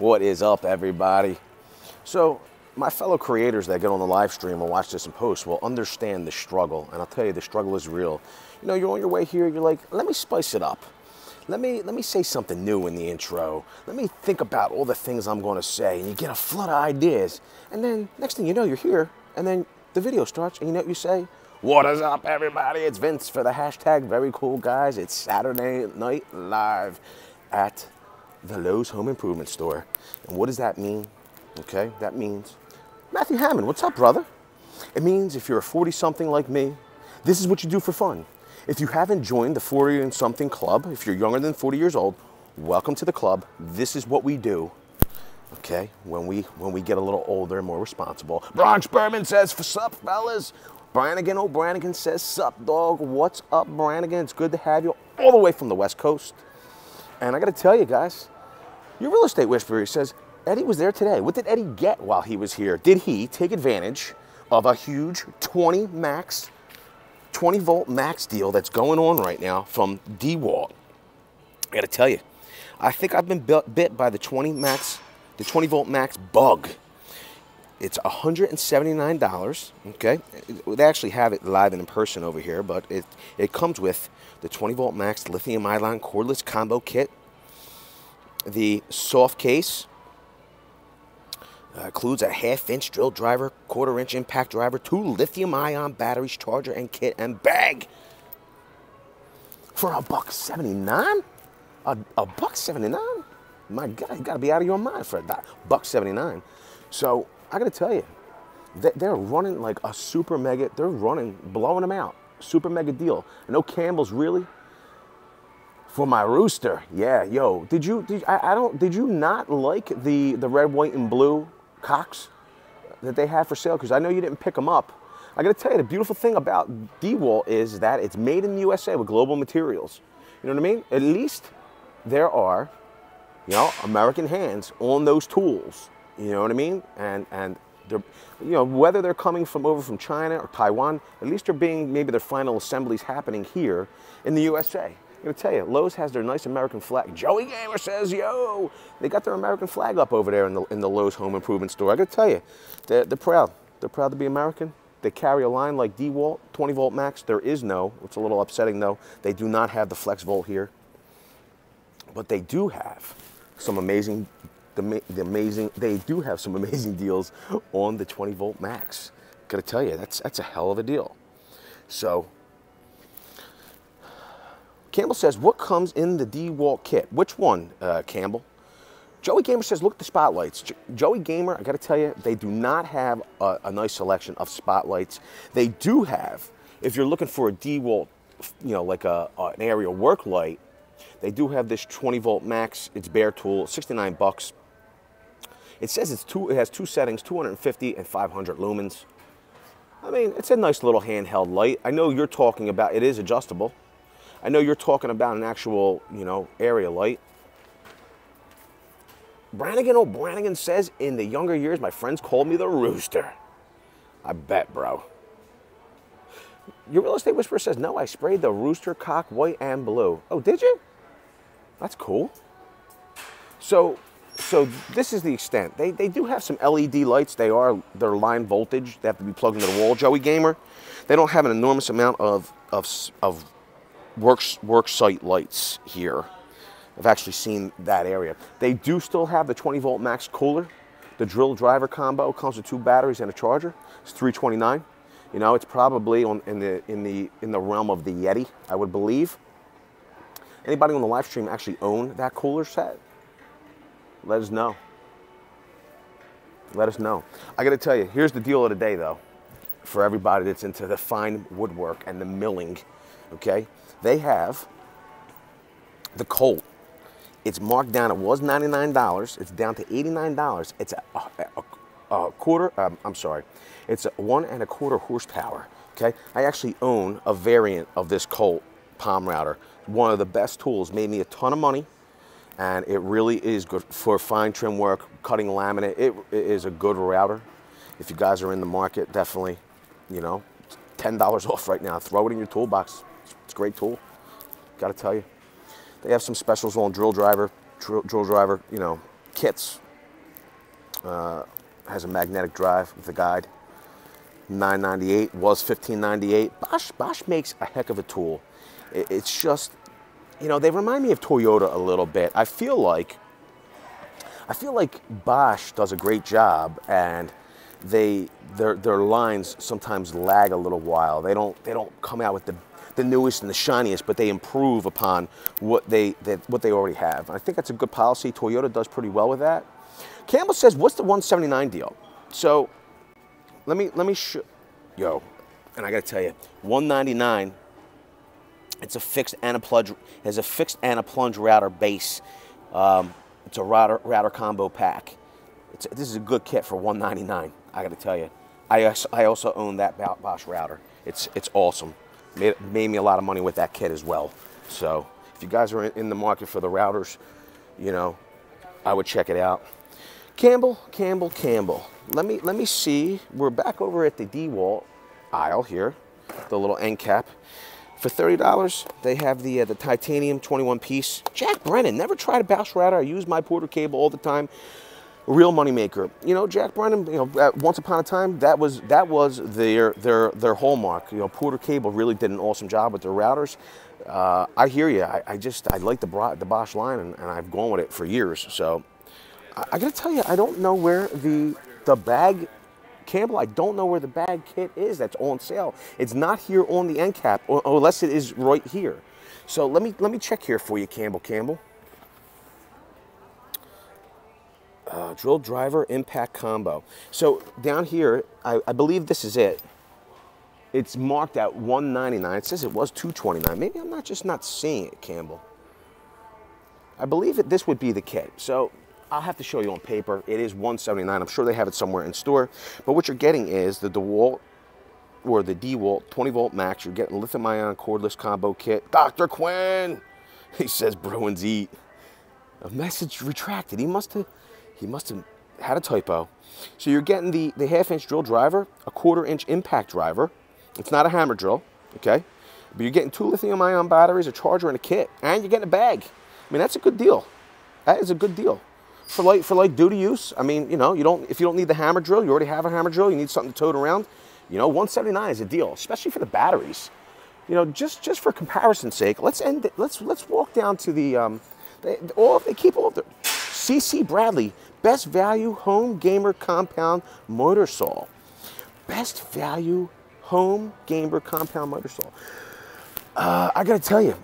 What is up, everybody? So, my fellow creators that get on the live stream and watch this in post will understand the struggle, and I'll tell you, the struggle is real. You know, you're on your way here, you're like, let me spice it up. Let me say something new in the intro. Let me think about all the things I'm going to say, and you get a flood of ideas. And then, next thing you know, you're here, and then the video starts, and you know what you say? What is up, everybody? It's Vince for the hashtag Very Cool Guys. It's Saturday night live at the Lowe's Home Improvement Store. And what does that mean? Okay, that means, Matthew Hammond, what's up, brother? It means if you're a 40-something like me, this is what you do for fun. If you haven't joined the 40-something club, if you're younger than 40 years old, welcome to the club. This is what we do, okay, when we get a little older and more responsible. Bronx Berman says, "For sup, fellas?" Brannigan O'Branigan says, "Sup, dog? What's up, Brannigan? It's good to have you all the way from the West Coast." And I got to tell you guys, your real estate whisperer says, Eddie was there today. What did Eddie get while he was here? Did he take advantage of a huge 20 volt max deal that's going on right now from DeWalt? I got to tell you, I think I've been bit by the 20 volt max bug. It's $179, okay? They actually have it live and in person over here, but it comes with the 20 volt max lithium ion cordless combo kit, the soft case, includes a 1/2-inch drill driver, 1/4-inch impact driver, 2 lithium ion batteries, charger and kit and bag for $179. $179? My God, you got to be out of your mind for $179. So I got to tell you, they're running like a super mega. They're blowing them out. Super mega deal. I know Campbell's really for my rooster. Yeah, yo, did you not like the red, white, and blue cocks that they had for sale? Because I know you didn't pick them up. I got to tell you, the beautiful thing about DeWalt is that it's made in the USA with global materials. You know what I mean? At least there are, you know, American hands on those tools. You know what I mean? And they're, you know, whether they're coming over from China or Taiwan, at least they're being, maybe their final assemblies happening here in the USA. I'm going to tell you, Lowe's has their nice American flag. Joey Gamer says, yo, they got their American flag up over there in the Lowe's Home Improvement Store. I got to tell you, they're proud. They're proud to be American. They carry a line like DeWalt, 20 volt max. There is no, it's a little upsetting though, they do not have the flex volt here. But they do have some amazing, they do have some amazing deals on the 20 volt max. Got to tell you, that's a hell of a deal. So, Campbell says, what comes in the DeWalt kit? Which one, Campbell? Joey Gamer says, look at the spotlights. Joey Gamer, I got to tell you, they do not have a nice selection of spotlights. They do have, if you're looking for a DeWalt, you know, like an aerial work light, they do have this 20 volt max. It's bare tool, 69 bucks. It says it has 2 settings, 250 and 500 lumens. I mean, it's a nice little handheld light. I know you're talking about, it is adjustable. I know you're talking about an actual, you know, area light. Brannigan O'Branigan says, in the younger years, my friends called me the rooster. I bet, bro. Your real estate whisperer says, no, I sprayed the rooster cock white and blue. Oh, did you? That's cool. So this is the extent. They do have some LED lights. They're line voltage. They have to be plugged into the wall, Joey Gamer. They don't have an enormous amount of work site lights here. I've actually seen that area. They do still have the 20 volt max cooler. The drill driver combo comes with 2 batteries and a charger. It's $329. You know, it's probably in the realm of the Yeti, I would believe. Anybody on the live stream actually own that cooler set? Let us know. Let us know. I got to tell you, here's the deal of the day, though, for everybody that's into the fine woodwork and the milling. Okay, they have the Colt. It's marked down. It was $99. It's down to $89. It's a quarter. I'm sorry. It's a 1 1/4 horsepower. Okay, I actually own a variant of this Colt palm router. One of the best tools. Made me a ton of money, and it really is good for fine trim work, cutting laminate. It is a good router. If you guys are in the market, definitely, you know, $10 off right now. Throw it in your toolbox. It's a great tool. Got to tell you. They have some specials on drill driver, you know, kits. Has a magnetic drive with a guide. $9.98, was $15.98. Bosch makes a heck of a tool. It's just, you know, they remind me of Toyota a little bit. I feel like Bosch does a great job, and their lines sometimes lag a little while. They don't come out with the newest and the shiniest, but they improve upon what they already have. I think that's a good policy. Toyota does pretty well with that. Campbell says, "What's the 179 deal?" So let me show, and I got to tell you, 199. It's a fixed and a plunge. Has a fixed and a plunge router base. It's a router combo pack. This is a good kit for $199. I got to tell you, I also own that Bosch router. It's awesome. Made me a lot of money with that kit as well. So if you guys are in the market for the routers, you know, I would check it out. Campbell. Let me see. We're back over at the DeWalt aisle here, the little end cap. For $30, they have the titanium 21-piece. Jack Brennan, never tried a Bosch router. I use my Porter cable all the time. Real moneymaker. You know, Jack Brennan, you know, once upon a time, that was their hallmark. You know, Porter Cable really did an awesome job with their routers. I hear you. I like the Bosch line, and I've gone with it for years. So I got to tell you, I don't know where the bag, Campbell, I don't know where the bag kit is that's on sale. It's not here on the end cap, or unless it is right here. So let me check here for you, Campbell. Drill driver impact combo. So down here, I believe this is it. It's marked at $199. It says it was $229. Maybe I'm just not seeing it, Campbell. I believe that this would be the kit. So I'll have to show you on paper. It is $179. I'm sure they have it somewhere in store. But what you're getting is the DeWalt, or the DeWalt 20-volt max. You're getting lithium-ion cordless combo kit. Dr. Quinn, he says Bruins eat. A message retracted. He must have had a typo. So you're getting the half-inch drill driver, a quarter-inch impact driver. It's not a hammer drill, okay? But you're getting 2 lithium-ion batteries, a charger, and a kit, and you're getting a bag. I mean, that's a good deal. That is a good deal. For light duty use, I mean, you know, if you don't need the hammer drill, you already have a hammer drill, you need something to tote around, you know, $179 is a deal, especially for the batteries. You know, just for comparison's sake, let's walk down to the they keep all of the CC Bradley Best Value Home Gamer Compound Motor Saw. Best Value Home Gamer Compound Motor Saw. I gotta tell you,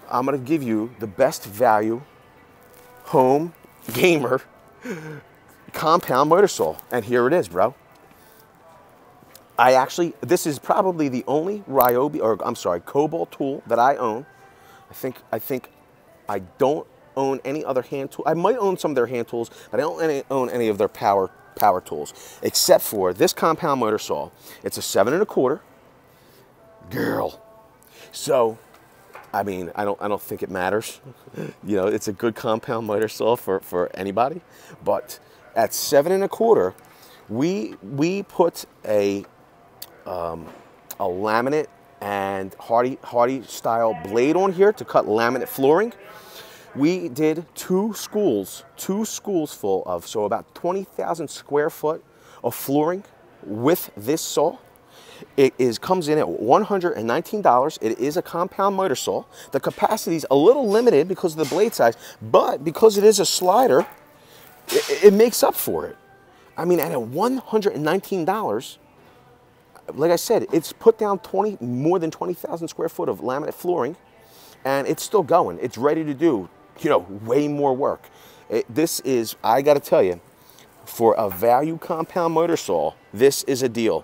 I'm gonna give you the Best Value Home Gamer Compound Motor Saw, and here it is, bro. This is probably the only Cobalt tool that I own. I think I don't own any other hand tool. I might own some of their hand tools, but I don't own any of their power tools, except for this compound motor saw. It's a 7 1/4. Girl. So, I mean, I don't think it matters. You know, it's a good compound motor saw for anybody. But at 7 1/4, we put a laminate and Hardy style blade on here to cut laminate flooring. We did two schools full of, so about 20,000 square foot of flooring with this saw. It comes in at $119. It is a compound motor saw. The capacity is a little limited because of the blade size, but because it is a slider, it makes up for it. I mean, at $119, like I said, it's put down more than 20,000 square foot of laminate flooring, and it's still going. It's ready to do, you know, way more work. This is, I got to tell you, for a value compound motor saw, this is a deal.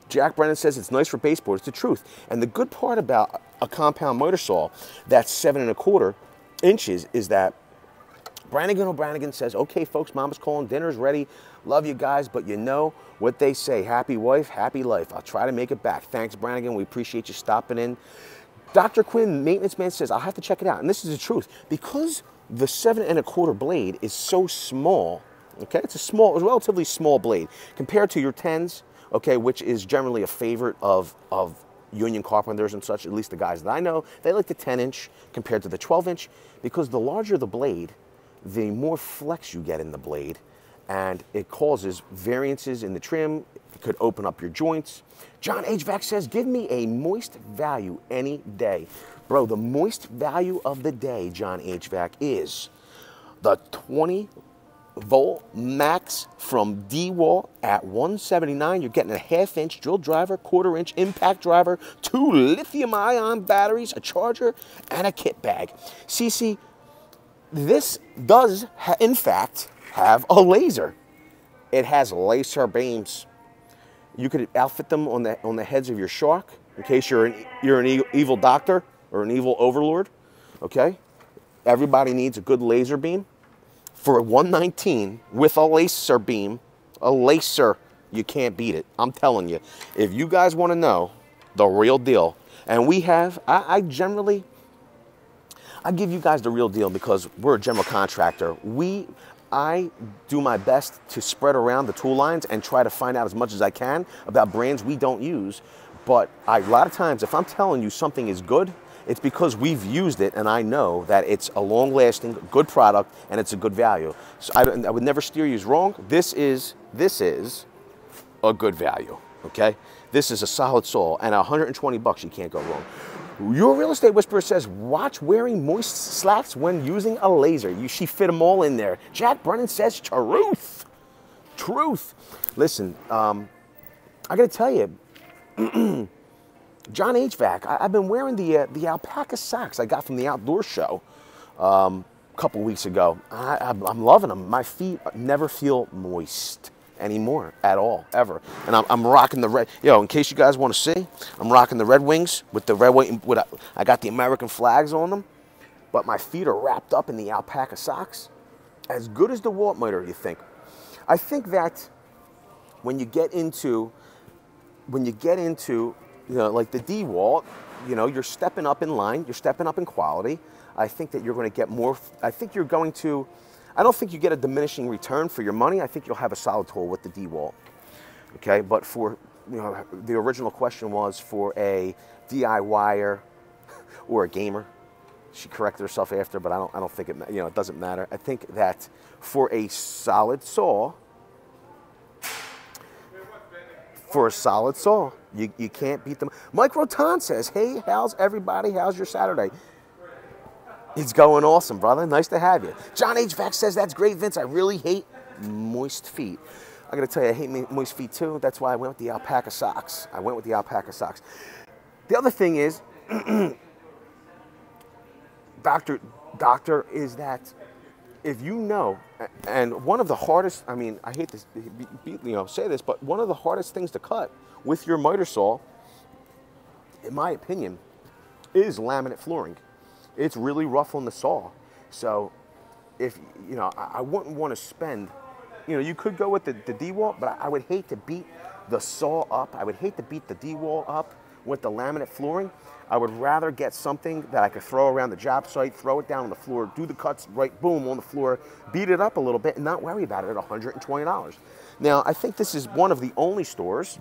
Jack Brennan says it's nice for baseboard. It's the truth. And the good part about a compound motor saw that's 7 1/4 inches is that Brannigan O'Branigan says, okay, folks, mama's calling, dinner's ready. Love you guys, but you know what they say, happy wife, happy life. I'll try to make it back. Thanks, Brannigan. We appreciate you stopping in. Dr. Quinn, maintenance man, says, I'll have to check it out. And this is the truth. Because the 7 1/4 blade is so small, okay, it's a relatively small blade compared to your 10s, okay, which is generally a favorite of union carpenters and such, at least the guys that I know. They like the 10-inch compared to the 12-inch because the larger the blade, the more flex you get in the blade, and it causes variances in the trim. It could open up your joints. John HVAC says, give me a moist value any day. Bro, the moist value of the day, John HVAC, is the 20-volt max from D-Wall at $179. You're getting a half-inch drill driver, quarter-inch impact driver, 2 lithium-ion batteries, a charger, and a kit bag. CC, this does, in fact, have a laser. It has laser beams. You could outfit them on the heads of your shark in case you're an evil doctor or an evil overlord. Okay, everybody needs a good laser beam. For $119 with a laser beam, a laser, you can't beat it. I'm telling you. If you guys want to know the real deal, and we have, I give you guys the real deal because we're a general contractor. I do my best to spread around the tool lines and try to find out as much as I can about brands we don't use. But a lot of times, if I'm telling you something is good, it's because we've used it and I know that it's a long-lasting, good product and it's a good value. So I would never steer you wrong. This is a good value, okay? This is a solid saw, and $120 you can't go wrong. Your real estate whisperer says, watch wearing moist slacks when using a laser. She fit them all in there. Jack Brennan says, truth. Truth. Listen, I gotta tell you, John HVAC, I've been wearing the alpaca socks I got from the outdoor show a couple weeks ago. I'm loving them. My feet never feel moist anymore at all, ever. And I'm rocking the red, in case you guys want to see, I'm rocking the Red Wings with the red, white, I got the American flags on them, but my feet are wrapped up in the alpaca socks. As good as the watt meter, you think. I think that when you get into like the D-Wall, you're stepping up in line, you're stepping up in quality. I think that you're going to get more, I don't think you get a diminishing return for your money. I think you'll have a solid tool with the D-Wall. Okay, but for, the original question was for a DIYer or a gamer. She corrected herself after, but I don't think it doesn't matter. I think that for a solid saw, you can't beat them. Mike Rotan says, hey, how's everybody? How's your Saturday? It's going awesome, brother. Nice to have you. John HVAC says, that's great, Vince. I really hate moist feet. I got to tell you, I hate moist feet too. That's why I went with the alpaca socks. The other thing is, doctor, is that if you know, and one of the hardest, I hate to say this, but one of the hardest things to cut with your miter saw, in my opinion, is laminate flooring. It's really rough on the saw. So if, I wouldn't want to spend, you could go with the D-Wall, but I would hate to beat the saw up. I would hate to beat the D-Wall up with the laminate flooring. I would rather get something that I could throw around the job site, throw it down on the floor, do the cuts right, boom, on the floor, beat it up a little bit and not worry about it at $120. Now, I think this is one of the only stores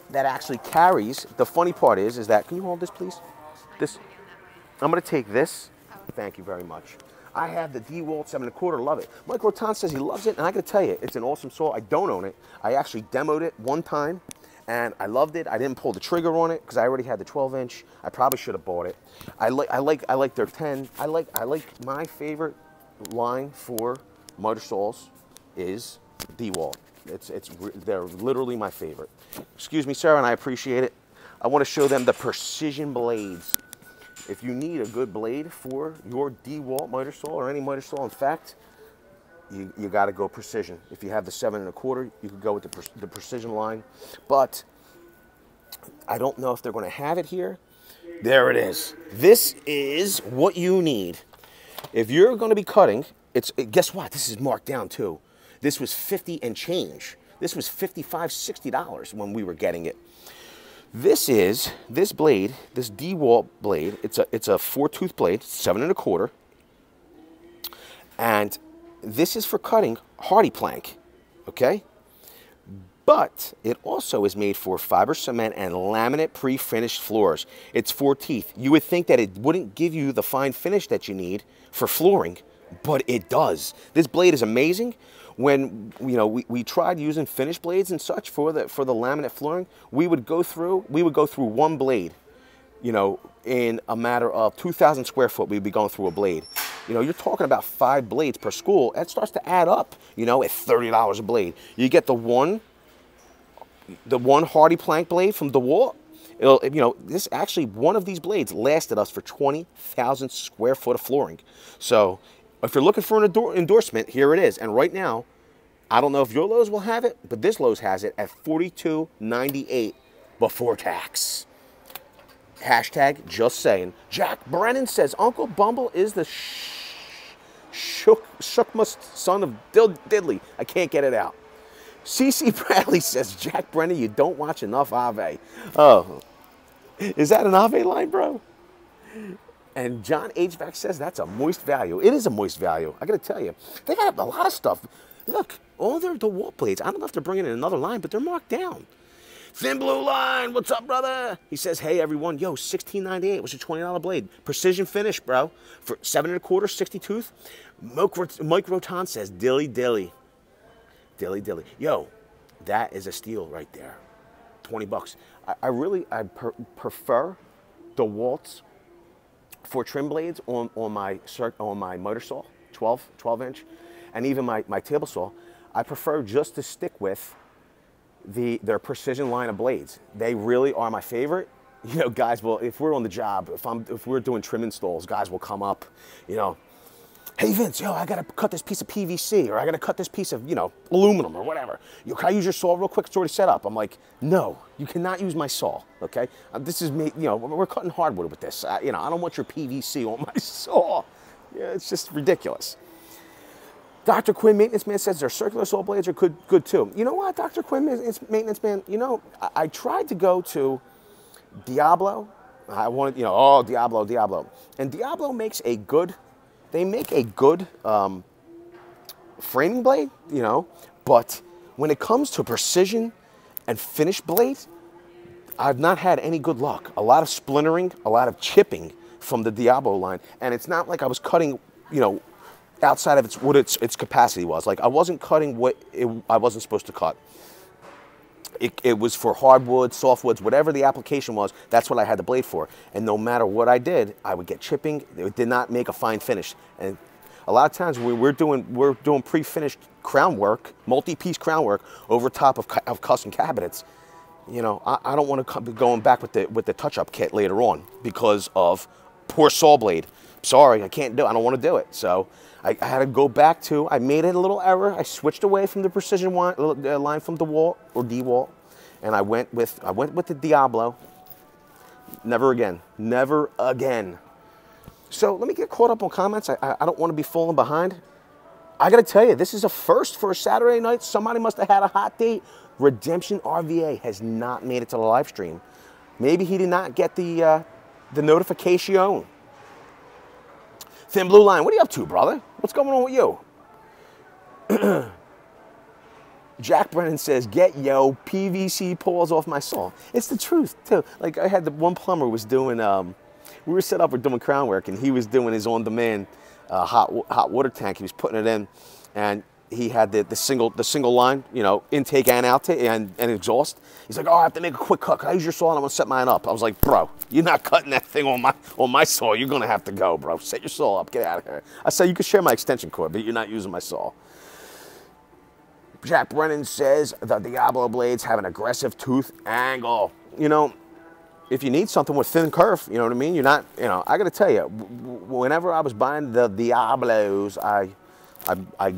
that actually carries, the funny part is that, can you hold this, please? I'm going to take this. Thank you very much. I have the D-Wall 7 1/4, love it. Mike Rotan says he loves it, and I got to tell you, it's an awesome saw. I don't own it. I actually demoed it one time, and I loved it. I didn't pull the trigger on it because I already had the 12-inch. I probably should have bought it. I like their 10. I like my favorite line for motor saws is D-Wall. They're literally my favorite. Excuse me, sir, and I appreciate it. I want to show them the precision blades. If you need a good blade for your D-Wall miter saw or any miter saw, in fact, you got to go precision. If you have the 7 1/4, you could go with the precision line. But I don't know if they're going to have it here. There it is. This is what you need. If you're going to be cutting, guess what? This is marked down too. This was 50 and change. This was $55, $60 when we were getting it. This blade, this D-Wall blade, it's a 4-tooth blade, 7 1/4. And this is for cutting hardy plank, okay? But it also is made for fiber cement and laminate pre-finished floors. It's 4 teeth. You would think that it wouldn't give you the fine finish that you need for flooring, but it does. This blade is amazing. When we tried using finish blades and such for the laminate flooring, we would go through one blade, in a matter of 2,000 square foot. We'd be going through a blade. You're talking about 5 blades per school. That starts to add up, at $30 a blade. You get the one Hardy plank blade from DeWalt. This actually, one of these blades lasted us for 20,000 square foot of flooring. So if you're looking for an endorsement, here it is. And right now, I don't know if your Lowe's will have it, but this Lowe's has it at $42.98 before tax. Hashtag just saying. Jack Brennan says, Uncle Bumble is the shookmust son of Diddley. I can't get it out. CC Bradley says, Jack Brennan, you don't watch enough Ave. Oh, is that an Ave line, bro? And John HVAC says that's a moist value. It is a moist value. I got to tell you, they got a lot of stuff. Look, all their DeWalt blades, I don't know if they're bringing in another line, but they're marked down. Thin Blue Line, what's up, brother? He says, hey, everyone, yo, $16.98 was a $20 blade. Precision finish, bro, for 7 1/4, 60 tooth. Mike Rotan says, dilly, dilly. Dilly, dilly. Yo, that is a steal right there. 20 bucks. I prefer DeWalt's for trim blades on my motor saw, 12 inch, and even my table saw. I prefer just to stick with their precision line of blades. They really are my favorite. Guys will, if we're on the job, if we're doing trim installs, guys will come up, hey Vince, I gotta cut this piece of PVC, or I gotta cut this piece of, aluminum or whatever. Can I use your saw real quick? It's already set up. I'm like, no, you cannot use my saw, okay? This is me, we're cutting hardwood with this. I don't want your PVC on my saw. Yeah, it's just ridiculous. Dr. Quinn Maintenance Man says their circular saw blades are good too. You know what, Dr. Quinn Maintenance Man, I tried to go to Diablo. I wanted, oh, Diablo. And Diablo makes a good, framing blade, but when it comes to precision and finish blades, I've not had any good luck. A lot of splintering, a lot of chipping from the Diablo line. And it's not like I was cutting, outside of what its capacity was. Like, I wasn't cutting what I wasn't supposed to cut. It was for hardwood, softwoods, whatever the application was, that's what I had the blade for. And no matter what I did, I would get chipping. It did not make a fine finish. And a lot of times we're doing pre-finished crown work, multi-piece crown work over top of custom cabinets. I don't want to be going back with the touch-up kit later on because of poor saw blade. Sorry, I can't do it. I don't want to do it. So I had to go back to, I made it a little error. I switched away from the precision line from DeWalt or DeWalt, and I went with the Diablo. Never again. Never again. So let me get caught up on comments. I don't want to be falling behind. I got to tell you, this is a first for a Saturday night. Somebody must have had a hot date. Redemption RVA has not made it to the live stream. Maybe he did not get the notification. Thin Blue Line, what are you up to, brother? What's going on with you? Jack Brennan says, get yo PVC paws off my saw. It's the truth, too. Like, I had one plumber was doing, we were set up, we're doing crown work, and he was doing his on-demand hot water tank. He was putting it in, and he had the single line, intake and outtake and exhaust. He's like, oh, I have to make a quick cut. Can I use your saw and I'm gonna set mine up? I was like, bro, you're not cutting that thing on my saw. You're gonna have to go, bro. Set your saw up, get out of here. I said, you can share my extension cord, but you're not using my saw. Jack Brennan says the Diablo blades have an aggressive tooth angle. If you need something with thin curve, you know what I mean? You're not, I gotta tell you, whenever I was buying the Diablos, I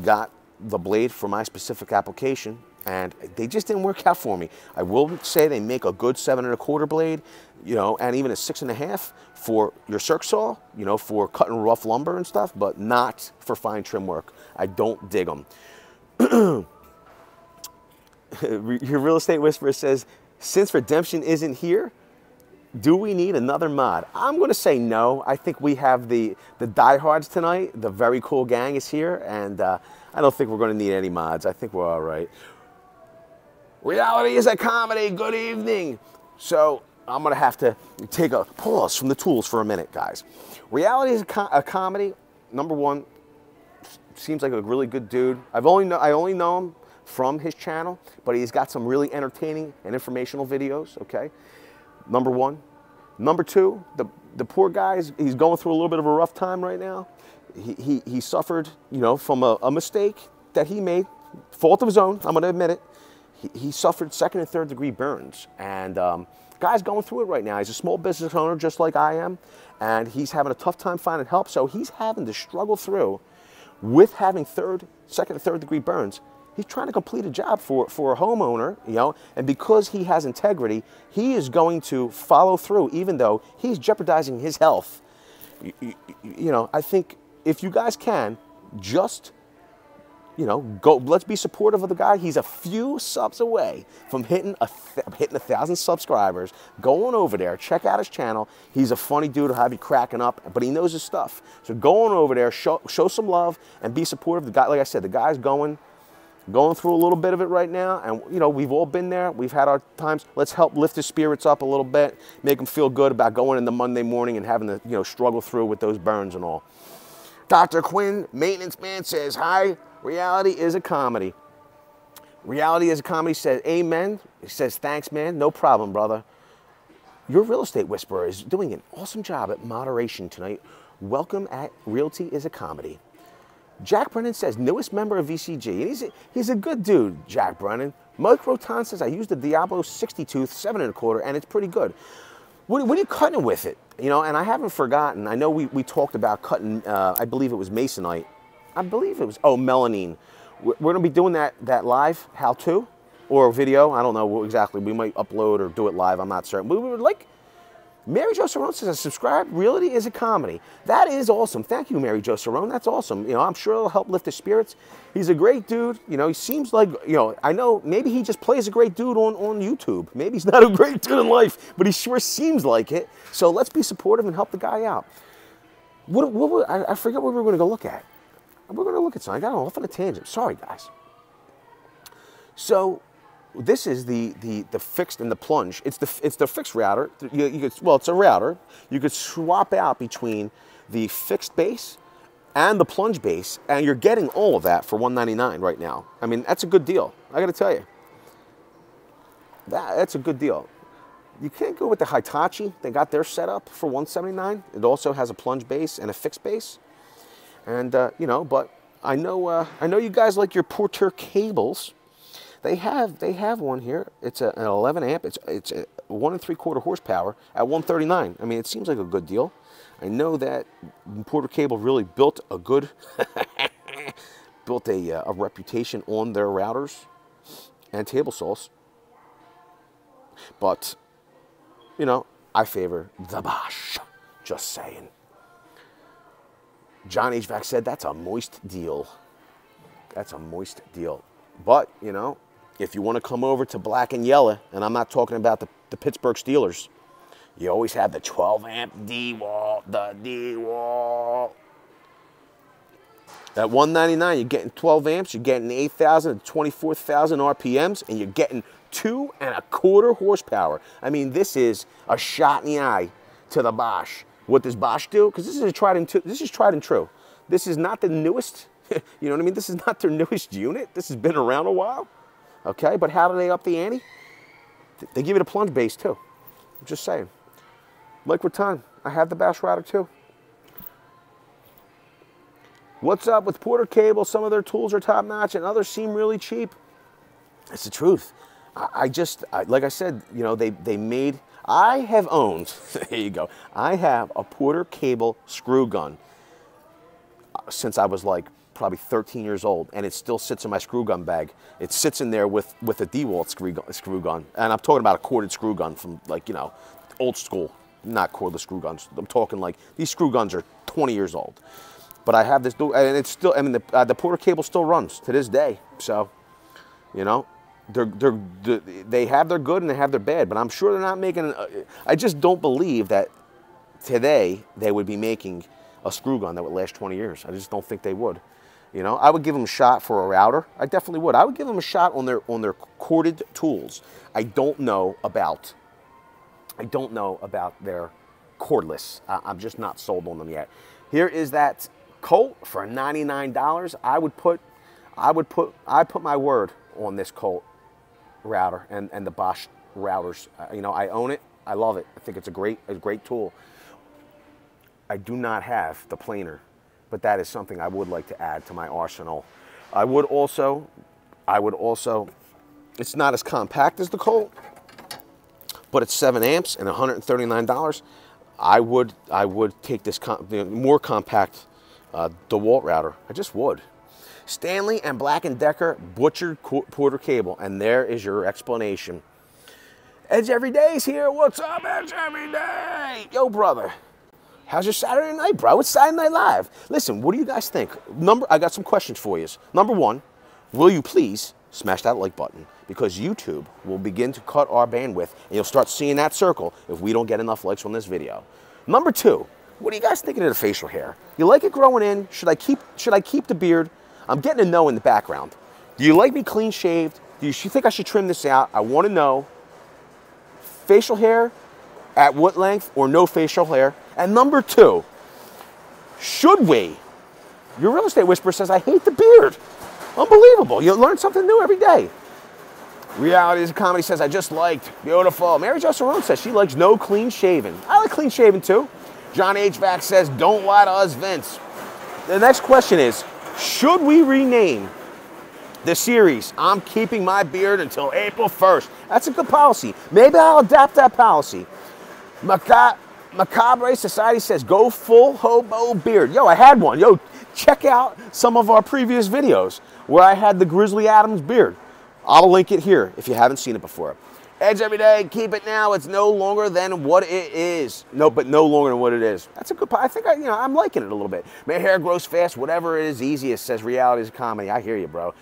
got the blade for my specific application, and they just didn't work out for me. I will say they make a good 7 1/4 blade, and even a 6 1/2 for your circ saw, for cutting rough lumber and stuff, but not for fine trim work. I don't dig them. Your real estate whisperer says, since Redemption isn't here, do we need another mod? I'm going to say no. I think we have the diehards tonight. The very cool gang is here, and I don't think we're going to need any mods. I think we're all right. Reality is a comedy. Good evening. So I'm going to have to take a pause from the tools for a minute, guys. Reality is a comedy. Number one, seems like a really good dude. I only know him from his channel, but he's got some really entertaining and informational videos, okay? Number one. Number two, the poor guy, he's going through a little bit of a rough time right now. He suffered, you know, from a mistake that he made, fault of his own, I'm gonna admit it. He suffered 2nd and 3rd degree burns, and guy's going through it right now. He's a small business owner just like I am, and he's having a tough time finding help, so he's having to struggle through with having 2nd and 3rd degree burns. He's trying to complete a job for a homeowner, you know, and because he has integrity, he is going to follow through even though he's jeopardizing his health. You know, I think if you guys can, just, you know, go, let's be supportive of the guy. He's a few subs away from hitting 1,000 subscribers. Go on over there, check out his channel. He's a funny dude, he'll have you cracking up, but he knows his stuff. So go on over there, show some love, and be supportive. The guy, like I said, the guy's going through a little bit of it right now, and you know, we've all been there. We've had our times. Let's help lift his spirits up a little bit, make him feel good about going into Monday morning and having to, you know, struggle through with those burns and all. Dr. Quinn, Maintenance Man, says, hi, reality is a comedy. Reality is a comedy, says, amen. He says, thanks, man. No problem, brother. Your real estate whisperer is doing an awesome job at moderation tonight. Welcome at Realty is a Comedy. Jack Brennan says, newest member of VCG. And he's a good dude, Jack Brennan. Mike Rotan says, I used the Diablo 60 tooth 7 1/4, and it's pretty good. What are you cutting with it? You know, and I haven't forgotten. I know we talked about cutting, I believe it was masonite. I believe it was, oh, melamine. We're going to be doing that live how-to or video. I don't know exactly. We might upload or do it live. I'm not certain. We would like, Mary Jo Cerrone says, subscribe, Realty is a Comedy. That is awesome. Thank you, Mary Jo Cerrone. That's awesome. You know, I'm sure it'll help lift his spirits. He's a great dude. You know, he seems like, you know, I know maybe he just plays a great dude on YouTube. Maybe he's not a great dude in life, but he sure seems like it. So let's be supportive and help the guy out. I forget what we were going to go look at. We're going to look at something. I got off on a tangent. Sorry, guys. So this is the fixed and the plunge. It's the fixed router. You could, well, it's a router. You could swap out between the fixed base and the plunge base, and you're getting all of that for $199 right now. I mean, that's a good deal. I got to tell you, that's a good deal. You can't go with the Hitachi. They got their set up for $179. It also has a plunge base and a fixed base, and you know. But I know you guys like your Porter cables. They have one here. It's an 11 amp. It's a 1 3/4 horsepower at $139. I mean, it seems like a good deal. I know that Porter Cable really built a good, built a reputation on their routers and table saws. But, you know, I favor the Bosch. Just saying. John HVAC said that's a moist deal. That's a moist deal. But, you know, if you want to come over to black and yellow, and I'm not talking about the Pittsburgh Steelers, you always have the 12 amp D-wall, the D-wall. At $199, you're getting 12 amps, you're getting 8,000 to 24,000 RPMs, and you're getting 2 1/4 horsepower. I mean, this is a shot in the eye to the Bosch. What does Bosch do? Because this is tried and true. This is not the newest, you know what I mean? This is not their newest unit. This has been around a while. Okay, but how do they up the ante? They give it a plunge base too. I'm just saying. Like Ratan, I have the Bosch router too. What's up with Porter Cable? Some of their tools are top notch and others seem really cheap. It's the truth. Like I said, you know, they made, I have owned, there you go, I have a Porter Cable screw gun since I was like probably 13 years old, and it still sits in my screw gun bag. It sits in there with a DeWalt screw gun, and I'm talking about a corded screw gun from, like, you know, old school, not cordless screw guns. I'm talking like these screw guns are 20 years old. But I have this, and it's still, I mean, the Porter Cable still runs to this day. So, you know, they have their good and they have their bad, but I'm sure they're not making, I just don't believe that today they would be making a screw gun that would last 20 years. I just don't think they would. You know, I would give them a shot for a router. I definitely would. I would give them a shot on their corded tools. I don't know about their cordless. I'm just not sold on them yet. Here is that Colt for $99. I put my word on this Colt router and the Bosch routers. You know, I own it. I love it. I think it's a great tool. I do not have the planer, but that is something I would like to add to my arsenal. I would also, it's not as compact as the Colt, but it's 7 amps and $139. I would take this more compact DeWalt router. I just would. Stanley and Black & Decker butchered quarter cable, and there is your explanation. Edge Everyday's here. What's up, Edge Everyday? Yo, brother. How's your Saturday night, bro? It's Saturday Night Live. Listen, what do you guys think? I got some questions for you. Number one, will you please smash that like button? Because YouTube will begin to cut our bandwidth, and you'll start seeing that circle if we don't get enough likes on this video. Number two, what are you guys thinking of the facial hair? You like it growing in? Should I keep the beard? I'm getting a no in the background. Do you like me clean shaved? Do you think I should trim this out? I want to know. Facial hair, at what length, or no facial hair? And number two, should we? Your real estate whisperer says, I hate the beard. Unbelievable. You learn something new every day. Reality is a Comedy says, I just liked. Beautiful. Mary Jo Cerrone says she likes no clean shaven. I like clean shaven too. John HVAC says, don't lie to us, Vince. The next question is, should we rename the series, I'm keeping my beard until April 1st? That's a good policy. Maybe I'll adapt that policy. Macabre Society says, go full hobo beard. Yo, I had one. Yo, check out some of our previous videos where I had the Grizzly Adams beard. I'll link it here if you haven't seen it before. Edge Everyday, keep it now. It's no longer than what it is. No longer than what it is. That's a good part. I think I'm liking it a little bit. My hair grows fast. Whatever it is easiest, says Reality is a Comedy. I hear you, bro.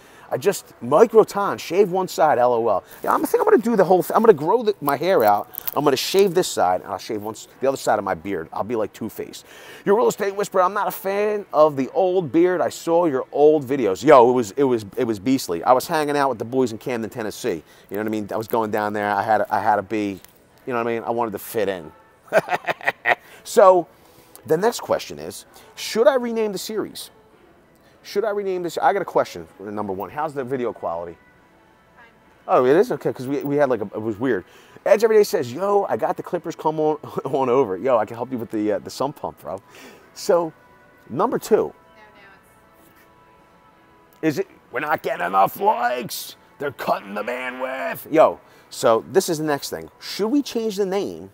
Mike Rotan, shave one side, LOL. Yeah, I think I'm going to do the whole thing. I'm going to grow my hair out. I'm going to shave this side, and I'll shave the other side of my beard. I'll be like Two-Face. Your real estate whisperer, I'm not a fan of the old beard. I saw your old videos. Yo, it was beastly. I was hanging out with the boys in Camden, Tennessee. You know what I mean? I was going down there. I had to be, you know what I mean? I wanted to fit in. So, the next question is, should I rename the series? Should I rename this? I got a question. Number one, how's the video quality? Fine. Oh, it is? Okay, because we had it was weird. Edge Everyday says, yo, I got the clippers, come on over. Yo, I can help you with the sump pump, bro. So, number two. Is it, we're not getting enough likes. They're cutting the bandwidth. Yo, so this is the next thing. Should we change the name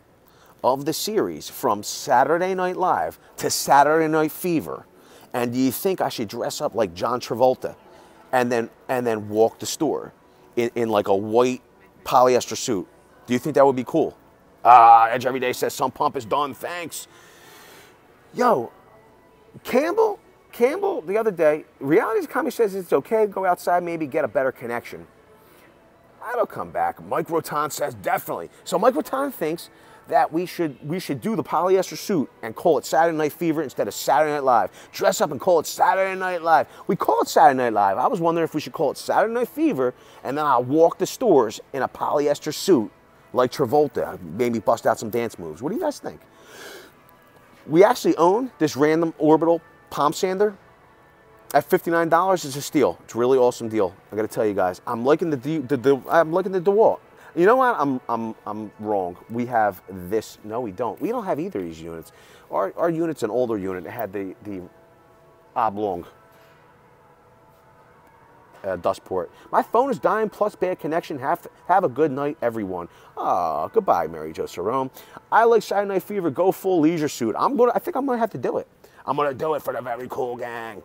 of the series from Saturday Night Live to Saturday Night Fever? And do you think I should dress up like John Travolta and then walk the store in like a white polyester suit? Do you think that would be cool? Edge Everyday says, some pump is done, thanks. Yo, Campbell, the other day, Reality's Comedy says it's okay, go outside, maybe get a better connection. That'll come back. Mike Rotan says, definitely. So Mike Rotan thinks that we should do the polyester suit and call it Saturday Night Fever instead of Saturday Night Live. Dress up and call it Saturday Night Live. We call it Saturday Night Live. I was wondering if we should call it Saturday Night Fever, and then I'll walk the stores in a polyester suit like Travolta, maybe bust out some dance moves. What do you guys think? We actually own this random orbital palm sander at $59. It's a steal. It's a really awesome deal. I got to tell you guys, I'm liking the DeWalt. You know what? I'm wrong. We have this. No, we don't. We don't have either of these units. Our unit's an older unit. It had the oblong dust port. My phone is dying plus bad connection. Have a good night, everyone. Oh, goodbye, Mary Jo Cerrone. I like Saturday Night Fever. Go full leisure suit. I think I'm gonna have to do it. I'm gonna do it for the very cool gang.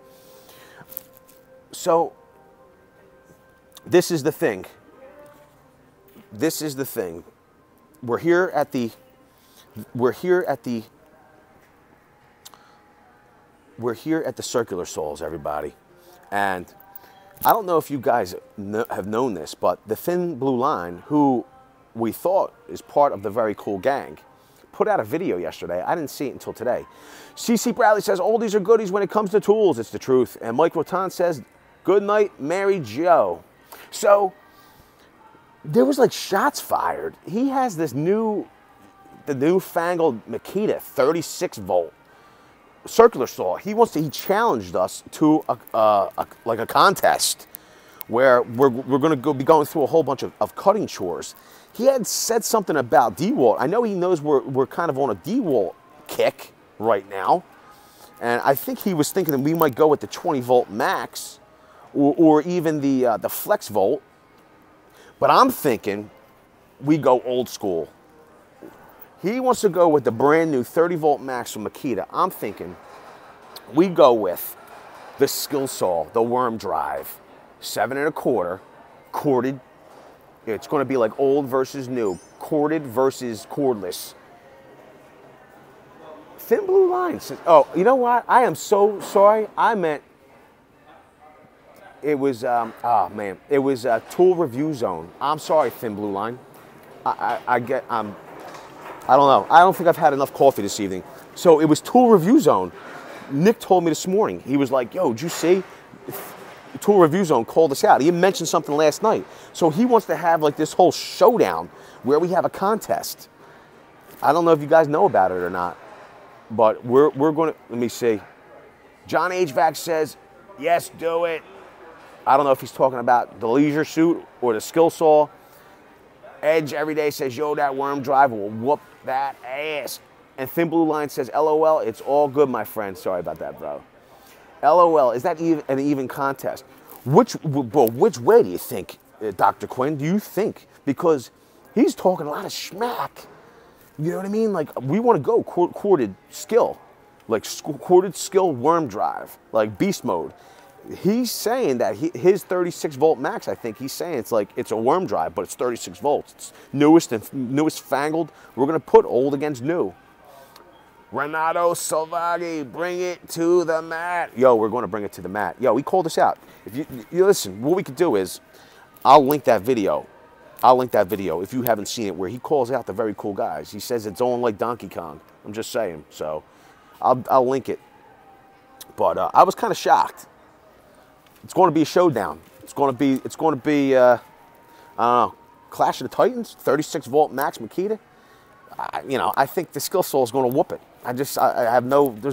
So this is the thing. This is the thing. We're here at the Circular Souls, everybody. And I don't know if you guys have known this, but the Thin Blue Line, who we thought is part of the Very Cool Gang, put out a video yesterday. I didn't see it until today. CC Bradley says, oldies are goodies when it comes to tools. It's the truth. And Mike Rotan says, good night, Mary Jo. So there was like shots fired. He has this the newfangled Makita 36 volt circular saw. He challenged us to like a contest where we're going to be going through a whole bunch of cutting chores. He had said something about DeWalt. I know he knows we're kind of on a DeWalt kick right now. And I think he was thinking that we might go with the 20 volt max or even the flex volt. But I'm thinking we go old school. He wants to go with the brand new 30 volt max from Makita. I'm thinking we go with the skill saw, the worm drive, 7 1/4, corded. It's going to be like old versus new, corded versus cordless. Thin Blue Line says, oh, you know what? I am so sorry. I meant it was, it was Tool Review Zone. I'm sorry, Thin Blue Line. I don't know. I don't think I've had enough coffee this evening. So it was Tool Review Zone. Nick told me this morning. He was like, yo, did you see? Tool Review Zone called us out. He mentioned something last night. So he wants to have like this whole showdown where we have a contest. I don't know if you guys know about it or not, but we're going to, let me see. John HVAC says, yes, do it. I don't know if he's talking about the leisure suit or the skill saw. Edge every day says, yo, that worm drive will whoop that ass. And Thin Blue Line says, LOL, it's all good, my friend. Sorry about that, bro. LOL, is that even an even contest? Which way do you think, Dr. Quinn, do you think? Because he's talking a lot of schmack. You know what I mean? Like, we want to go corded skill. Like, corded skill worm drive. Like, beast mode. He's saying that his 36 volt max, I think he's saying it's like, it's a worm drive, but it's 36 volts. It's newest fangled. We're going to put old against new. Renato Salvaghi, bring it to the mat. Yo, we're going to bring it to the mat. Yo, he called us out. If you listen, what we could do is, I'll link that video. If you haven't seen it, where he calls out the very cool guys. He says it's on like Donkey Kong. I'm just saying. So, I'll link it. But I was kind of shocked. It's going to be a showdown. It's going to be I don't know, Clash of the Titans, 36 volt max Makita. I think the skill saw is going to whoop it. There's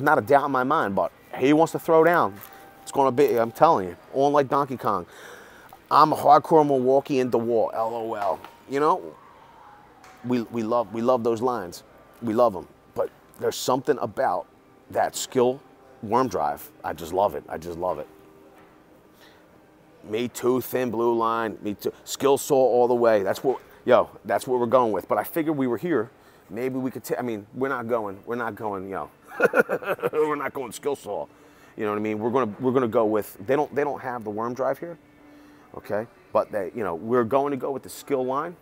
not a doubt in my mind, but he wants to throw down. It's going to be, I'm telling you, on like Donkey Kong. I'm a hardcore Milwaukee and DeWalt, LOL. You know, we love those lines. We love them. But there's something about that skill worm drive. I just love it. Me too, Thin Blue Line. Me too. Skill saw all the way. That's what we're going with. But I figured we were here. Maybe we could, we're not going, we're not going skill saw. You know what I mean? We're gonna go with, they don't have the worm drive here, okay? But we're going to go with the skill line,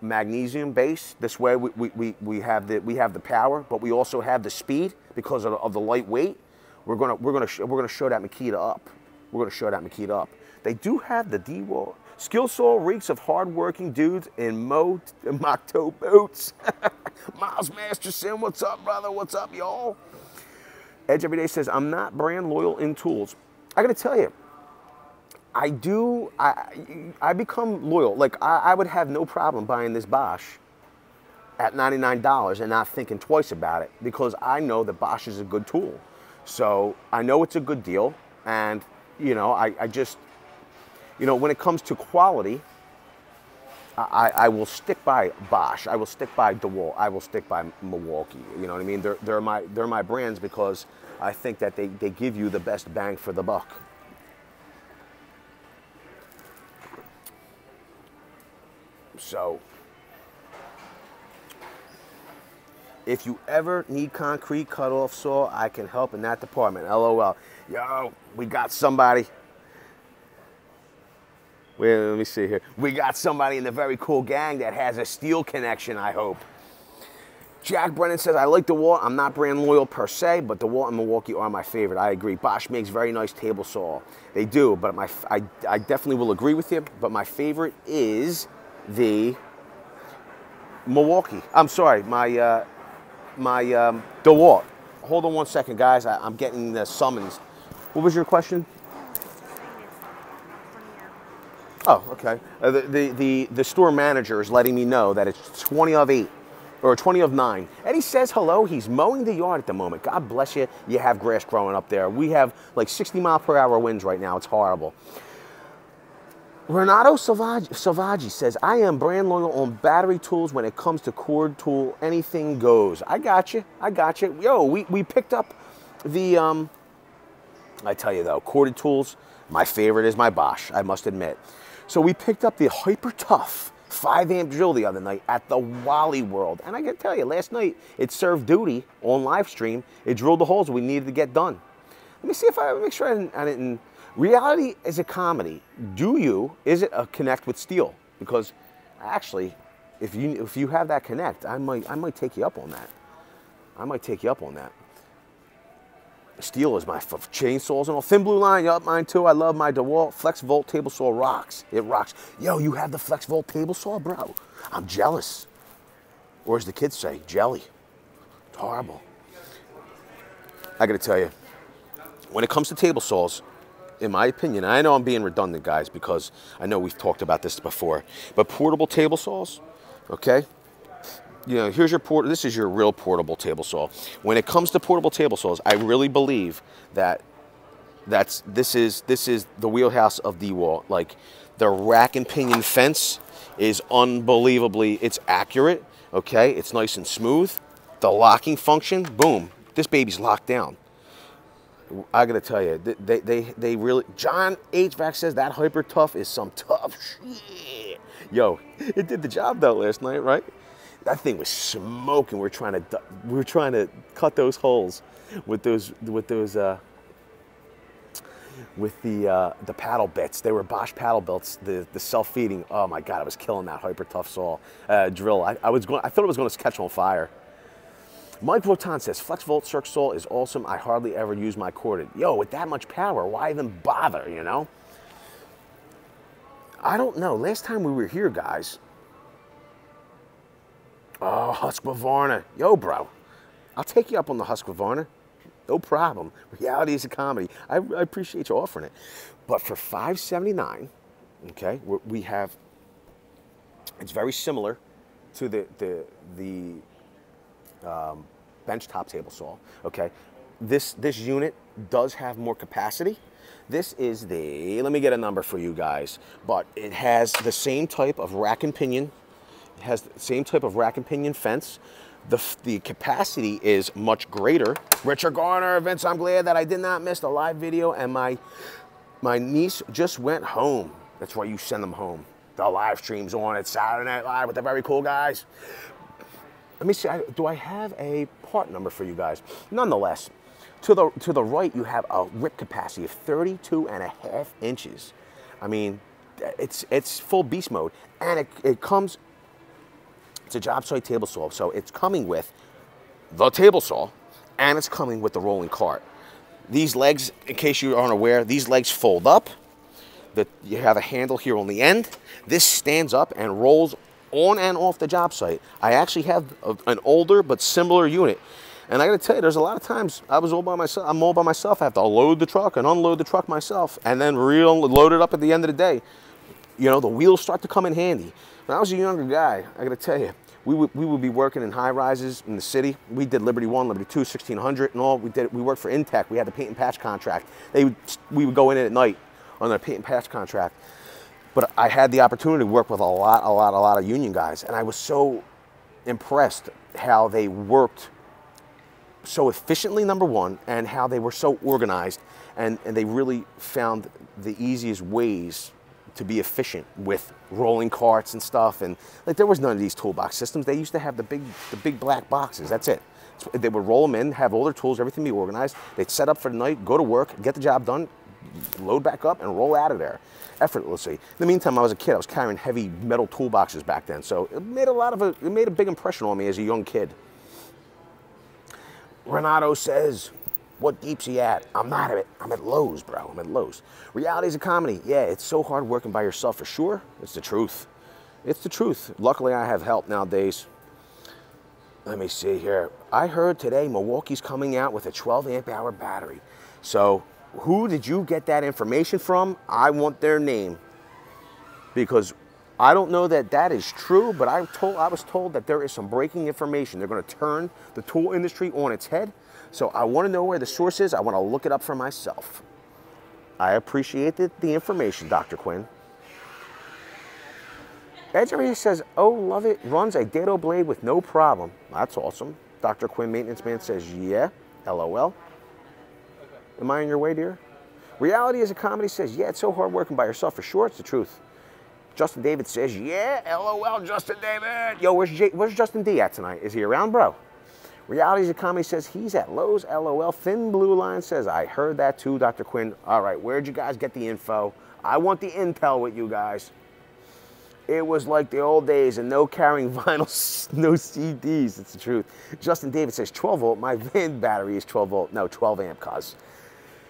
magnesium base. This way we have the power, but we also have the speed because of the lightweight. We're gonna show that Makita up. We're gonna show that Makita up. They do have the DeWalt. Skill saw reeks of hard-working dudes in mock toe boots. Miles Masterson, what's up, brother? What's up, y'all? Edge Everyday says, I'm not brand loyal in tools. I gotta tell you, I become loyal. Like, I would have no problem buying this Bosch at $99 and not thinking twice about it because I know that Bosch is a good tool. So I know it's a good deal, and I just, when it comes to quality, I will stick by Bosch. I will stick by DeWalt. I will stick by Milwaukee. You know what I mean? They're my brands because I think that they give you the best bang for the buck. So, if you ever need concrete cut-off saw, I can help in that department. LOL. Yo, we got somebody. Wait, let me see here. We got somebody in the very cool gang that has a steel connection, I hope. Jack Brennan says, I like DeWalt. I'm not brand loyal per se, but DeWalt and Milwaukee are my favorite. I agree. Bosch makes very nice table saw. They do, but I definitely will agree with you, but my favorite is the Milwaukee. I'm sorry, my DeWalt. Hold on one second, guys. I'm getting the summons. What was your question? Oh, okay. The store manager is letting me know that it's 20 of 8. or 20 of 9. Eddie says hello. He's mowing the yard at the moment. God bless you. You have grass growing up there. We have like 60-mile-per-hour winds right now. It's horrible. Renato Salvaggi says, I am brand loyal on battery tools when it comes to cord tool. Anything goes. I got you. I got you. Yo, we picked up the, I tell you though, corded tools, my favorite is my Bosch, I must admit. So we picked up the Hyper Tough 5-amp drill the other night at the Wally World. And I gotta tell you, last night it served duty on live stream. It drilled the holes we needed to get done. Let me see if I make sure I didn't. Reality is a comedy. Is it a connect with steel? Because actually, if you have that connect, I might take you up on that. I might take you up on that. Steel is my chainsaws and all. Thin Blue Line, yup, mine too. I love my DeWalt Flex Volt table saw. Rocks. It rocks. Yo, you have the Flex Volt table saw, bro? I'm jealous. Or as the kids say, jelly. It's horrible. I gotta tell you, when it comes to table saws, in my opinion, I know I'm being redundant, guys, because I know we've talked about this before, but portable table saws, okay? You know, here's your this is your real portable table saw. When it comes to portable table saws, I really believe that this is the wheelhouse of DeWalt. Like, the rack and pinion fence is unbelievably, it's accurate, okay? It's nice and smooth. The locking function, boom, this baby's locked down. I gotta tell you, they really, John HVAC says that Hyper Tough is some tough shit. Yo, it did the job though last night, right? That thing was smoking. We're trying to cut those holes with the paddle bits. They were Bosch paddle belts, the self-feeding. Oh my God, I was killing that Hyper Tough saw drill. I thought it was going to catch on fire. Mike Votan says, Flex Volt Circ Saw is awesome. I hardly ever use my corded. Yo, with that much power, why even bother, you know? I don't know. Last time we were here, guys. Oh, Husqvarna. Yo, bro. I'll take you up on the Husqvarna. No problem. Reality is a comedy. I appreciate you offering it. But for $579, okay, we have, it's very similar to the benchtop table saw, okay? This unit does have more capacity. This is let me get a number for you guys, but it has the same type of rack and pinion. It has the same type of rack and pinion fence. The capacity is much greater. Richard Garner, Vince, I'm glad that I did not miss the live video, and my niece just went home. That's why you send them home. The live stream's on. It's Saturday Night Live with the very cool guys. Let me see, do I have a part number for you guys? Nonetheless, to the right, you have a rip capacity of 32.5 inches. I mean, it's full beast mode, and it comes, it's a job site table saw, so it's coming with the table saw, and it's coming with the rolling cart. These legs, in case you aren't aware, these legs fold up. You have a handle here on the end. This stands up and rolls on and off the job site. I actually have an older but similar unit. And I gotta tell you, there's a lot of times I'm all by myself. I have to load the truck and unload the truck myself and then load it up at the end of the day. You know, the wheels start to come in handy. When I was a younger guy, I gotta tell you, we would be working in high rises in the city. We did Liberty 1, Liberty 2, 1600 and all. We worked for Intech. We had the paint and patch contract. We would go in at night on their paint and patch contract. But I had the opportunity to work with a lot of union guys, and I was so impressed how they worked so efficiently, number one, and how they were so organized, and they really found the easiest ways to be efficient with rolling carts and stuff. And like, there was none of these toolbox systems. They used to have the big black boxes. That's it. They would roll them in, have all their tools, everything be organized. They'd set up for the night, go to work, get the job done, load back up, and roll out of there effortlessly. In the meantime, I was a kid. I was carrying heavy metal toolboxes back then, so it made a big impression on me as a young kid. Renato says, what deep's he at? I'm at Lowe's, bro. I'm at Lowe's. Reality is a comedy. Yeah, it's so hard working by yourself for sure. It's the truth. It's the truth. Luckily, I have help nowadays. Let me see here. I heard today Milwaukee's coming out with a 12-amp-hour battery. So who did you get that information from? I want their name, because I don't know that that is true, but I was told that there is some breaking information. They're going to turn the tool industry on its head. So I want to know where the source is. I want to look it up for myself. I appreciate the information, Dr. Quinn. Edgery says, oh, love it. Runs a dado blade with no problem. That's awesome. Dr. Quinn, maintenance man, says, yeah. LOL. Am I on your way, dear? Reality is a comedy says, yeah, it's so hard working by yourself for sure. It's the truth. Justin David says, yeah, LOL, Justin David. Yo, where's Justin D at tonight? Is he around, bro? Reality is a comedy says, he's at Lowe's, LOL. Thin Blue Line says, I heard that too, Dr. Quinn. All right, where'd you guys get the info? I want the intel with you guys. It was like the old days and no carrying vinyl, no CDs. It's the truth. Justin David says 12 volt. My van battery is 12 volt. No, 12 amp, cuz.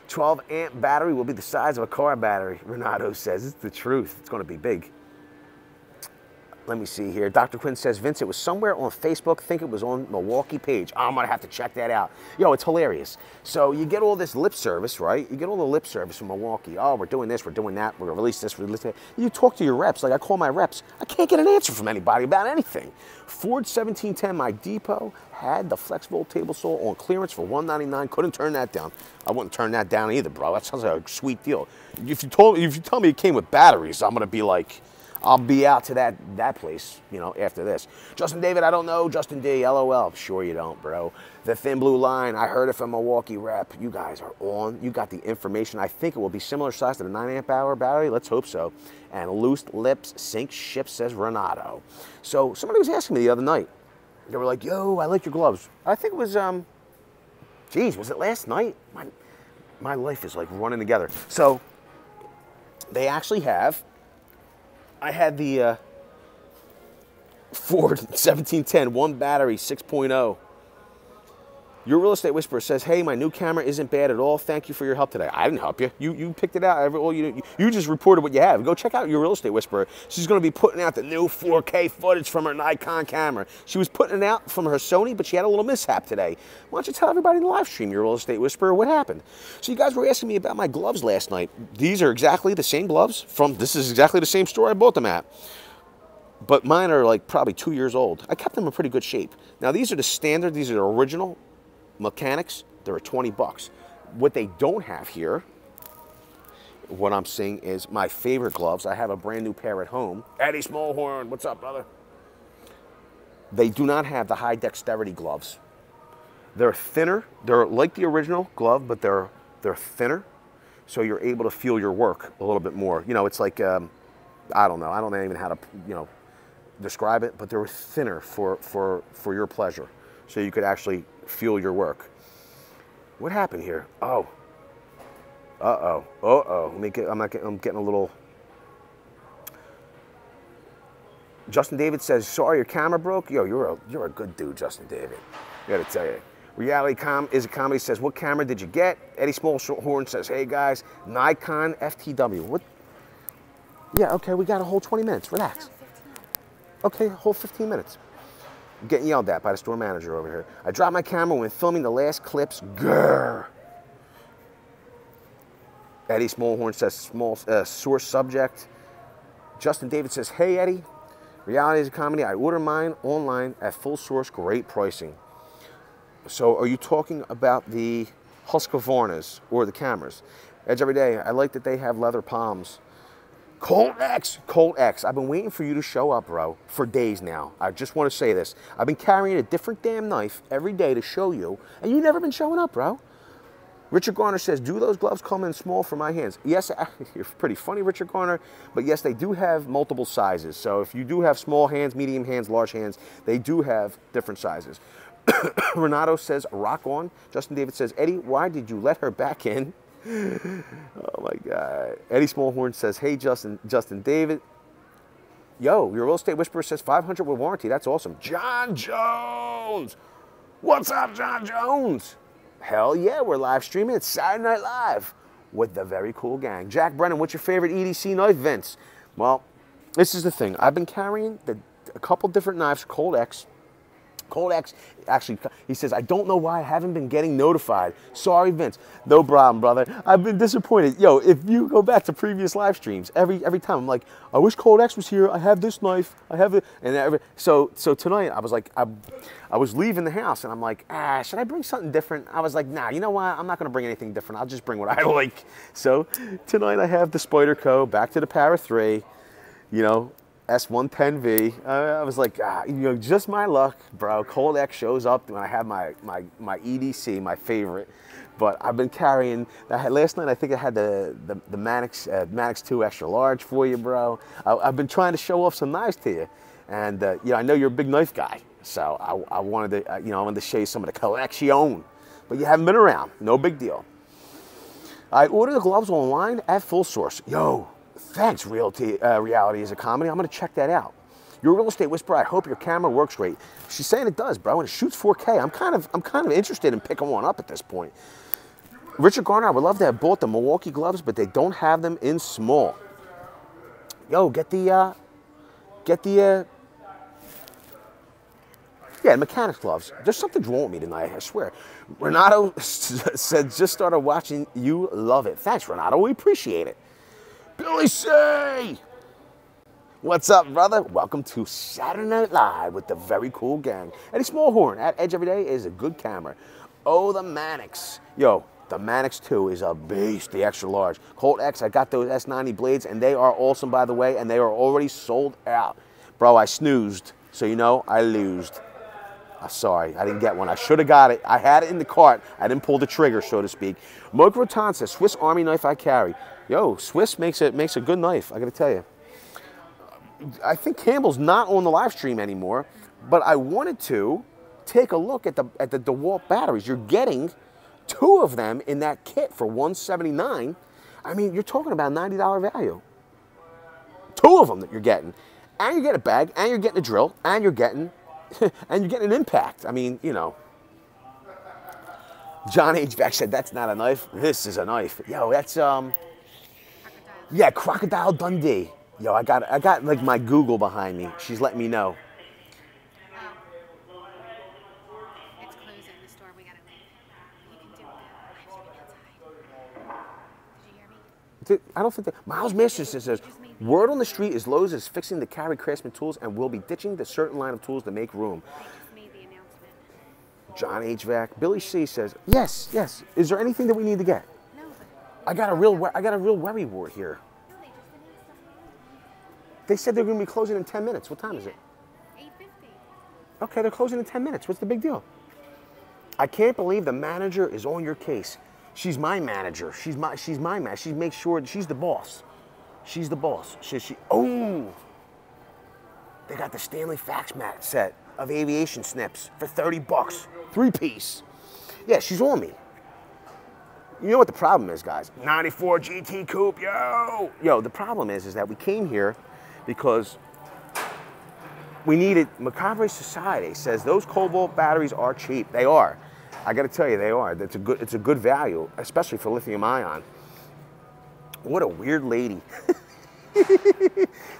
12 amp battery will be the size of a car battery, Renato says. It's the truth. It's going to be big. Let me see here. Dr. Quinn says, Vince, it was somewhere on Facebook. Think it was on Milwaukee page. I'm going to have to check that out. Yo, it's hilarious. So you get all this lip service, right? You get all the lip service from Milwaukee. Oh, we're doing this, we're doing that, we're going to release this, we're release that. You talk to your reps. Like I call my reps. I can't get an answer from anybody about anything. Ford 1710, my depot, had the Flex Volt table saw on clearance for $199. Couldn't turn that down. I wouldn't turn that down either, bro. That sounds like a sweet deal. If you tell me it came with batteries, I'm going to be like, I'll be out to that place, you know, after this. Justin David, I don't know. Justin D, LOL. Sure you don't, bro. The Thin Blue Line, I heard it from Milwaukee rep. You guys are on. You got the information. I think it will be similar size to the 9 amp hour battery. Let's hope so. And loose lips, sink ship, says Renato. So somebody was asking me the other night. They were like, yo, I like your gloves. I think it was, geez, was it last night? My life is like running together. So they actually have, I had the Ford 1710, one battery, 6.0. Your real estate whisperer says, hey, my new camera isn't bad at all. Thank you for your help today. I didn't help you. You picked it out. You just reported what you have. Go check out your real estate whisperer. She's going to be putting out the new 4K footage from her Nikon camera. She was putting it out from her Sony, but she had a little mishap today. Why don't you tell everybody in the live stream, your real estate whisperer, what happened? So you guys were asking me about my gloves last night. These are exactly the same gloves this is exactly the same store I bought them at. But mine are like probably 2 years old. I kept them in pretty good shape. Now these are the standard, these are the original mechanics. They're 20 bucks. What they don't have here, what I'm seeing is my favorite gloves. I have a brand new pair at home. Eddie Smallhorn, what's up, brother? They do not have the high dexterity gloves. They're thinner. They're like the original glove, but they're thinner. So you're able to feel your work a little bit more. You know, it's like, I don't know. I don't even know how to, you know, describe it, but they're thinner for your pleasure. So you could actually feel your work. What happened here? Oh. Uh-oh. Uh-oh. I'm getting a little... Justin David says, sorry, your camera broke? Yo, you're a good dude, Justin David. I gotta tell you. Reality is a comedy says, what camera did you get? Eddie Smallhorn says, hey guys, Nikon FTW. What? Yeah, okay, we got a whole 20 minutes. Relax. Okay, a whole 15 minutes. I'm getting yelled at by the store manager over here. I dropped my camera when filming the last clips. Grrr. Eddie Smallhorn says, source subject. Justin David says, hey Eddie, Reality is a comedy. I order mine online at full source, great pricing. So are you talking about the Husqvarnas or the cameras? Edge every day. I like that they have leather palms. Colt X. I've been waiting for you to show up, bro, for days now. I just want to say this. I've been carrying a different damn knife every day to show you, and you've never been showing up, bro. Richard Garner says, do those gloves come in small for my hands? Yes, you're pretty funny, Richard Garner, but yes, they do have multiple sizes. So if you do have small hands, medium hands, large hands, they do have different sizes. Renato says, rock on. Justin David says, Eddie, why did you let her back in? Oh my God. Eddie Smallhorn says, hey, Justin David. Yo, your real estate whisperer says 500 with warranty. That's awesome. John Jones. What's up, John Jones? Hell yeah, we're live streaming. It's Saturday Night Live with the very cool gang. Jack Brennan, what's your favorite EDC knife, Vince? Well, this is the thing. I've been carrying a couple different knives, Colt X, Cold X, actually, he says, I don't know why I haven't been getting notified. Sorry, Vince. No problem, brother. I've been disappointed. Yo, if you go back to previous live streams, every time I'm like, I wish Cold X was here. I have this knife. I have it. And so tonight I was like, I was leaving the house and I'm like, should I bring something different? I was like, nah, you know what? I'm not going to bring anything different. I'll just bring what I like. So tonight I have the Spyderco, back to the Para 3, you know, S110V. I was like, you know, just my luck, bro. Cold X shows up when I have my EDC, my favorite. But I've been carrying, last night I think I had the Manix 2 extra large for you, bro. I've been trying to show off some knives to you. And, you know, I know you're a big knife guy. So I wanted to, you know, I wanted to show you some of the collection. But you haven't been around, no big deal. I ordered the gloves online at Full Source. Yo, thanks, Reality is a Comedy. I'm gonna check that out. You're a real estate whisperer. I hope your camera works great. She's saying it does, bro, and it shoots 4K. I'm kind of interested in picking one up at this point. Richard Garner, I would love to have bought the Milwaukee gloves, but they don't have them in small. Yo, get the mechanics gloves. There's something wrong with me tonight, I swear. Renato said, just started watching you, love it. Thanks, Renato, we appreciate it. Billy C! What's up, brother? Welcome to Saturday Night Live with the very cool gang. Eddie Smallhorn at Edge Every Day is a good camera. Oh, the Manix. Yo, the Manix 2 is a beast, the extra large. Colt X, I got those S90 blades, and they are awesome, by the way, and they are already sold out. Bro, I snoozed, so you know, I losed. I'm sorry, I didn't get one. I should have got it. I had it in the cart. I didn't pull the trigger, so to speak. Moke Rotan says, Swiss Army knife I carry. Yo, Swiss makes a good knife, I gotta tell you. I think Campbell's not on the live stream anymore, but I wanted to take a look at the DeWalt batteries. You're getting 2 of them in that kit for $179. I mean, you're talking about $90 value. 2 of them that you're getting. And you get a bag, and you're getting a drill, and you're getting an impact. I mean, you know. John HVAC said, that's not a knife. This is a knife. Yo, that's, yeah, Crocodile Dundee. Yo, I got like my Google behind me. She's letting me know. It's closing the store. We gotta leave. You can do the live streaming outside. Did you hear me? I don't think that. Miles Masters says, word on the street is Lowe's is fixing the carry Craftsman tools and will be ditching the certain line of tools to make room. They just made the announcement. John HVAC. Billy C says, yes, yes. Is there anything that we need to get? No, but I got a real worry wart here. no, they just announced something. They said they're going to be closing in 10 minutes. What time is it? 8:50. Okay, they're closing in 10 minutes. What's the big deal? I can't believe the manager is on your case. She's my manager. She's my man. She makes sure she's the boss. She's the boss. Oh, they got the Stanley Fax Mat set of aviation snips for 30 bucks, 3-piece. Yeah, she's on me. You know what the problem is, guys? 94 GT Coupe, yo. The problem is that we came here because we needed. Macabre Society says those Cobalt batteries are cheap. They are. I got to tell you, they are. It's a good value, especially for lithium ion. What a weird lady.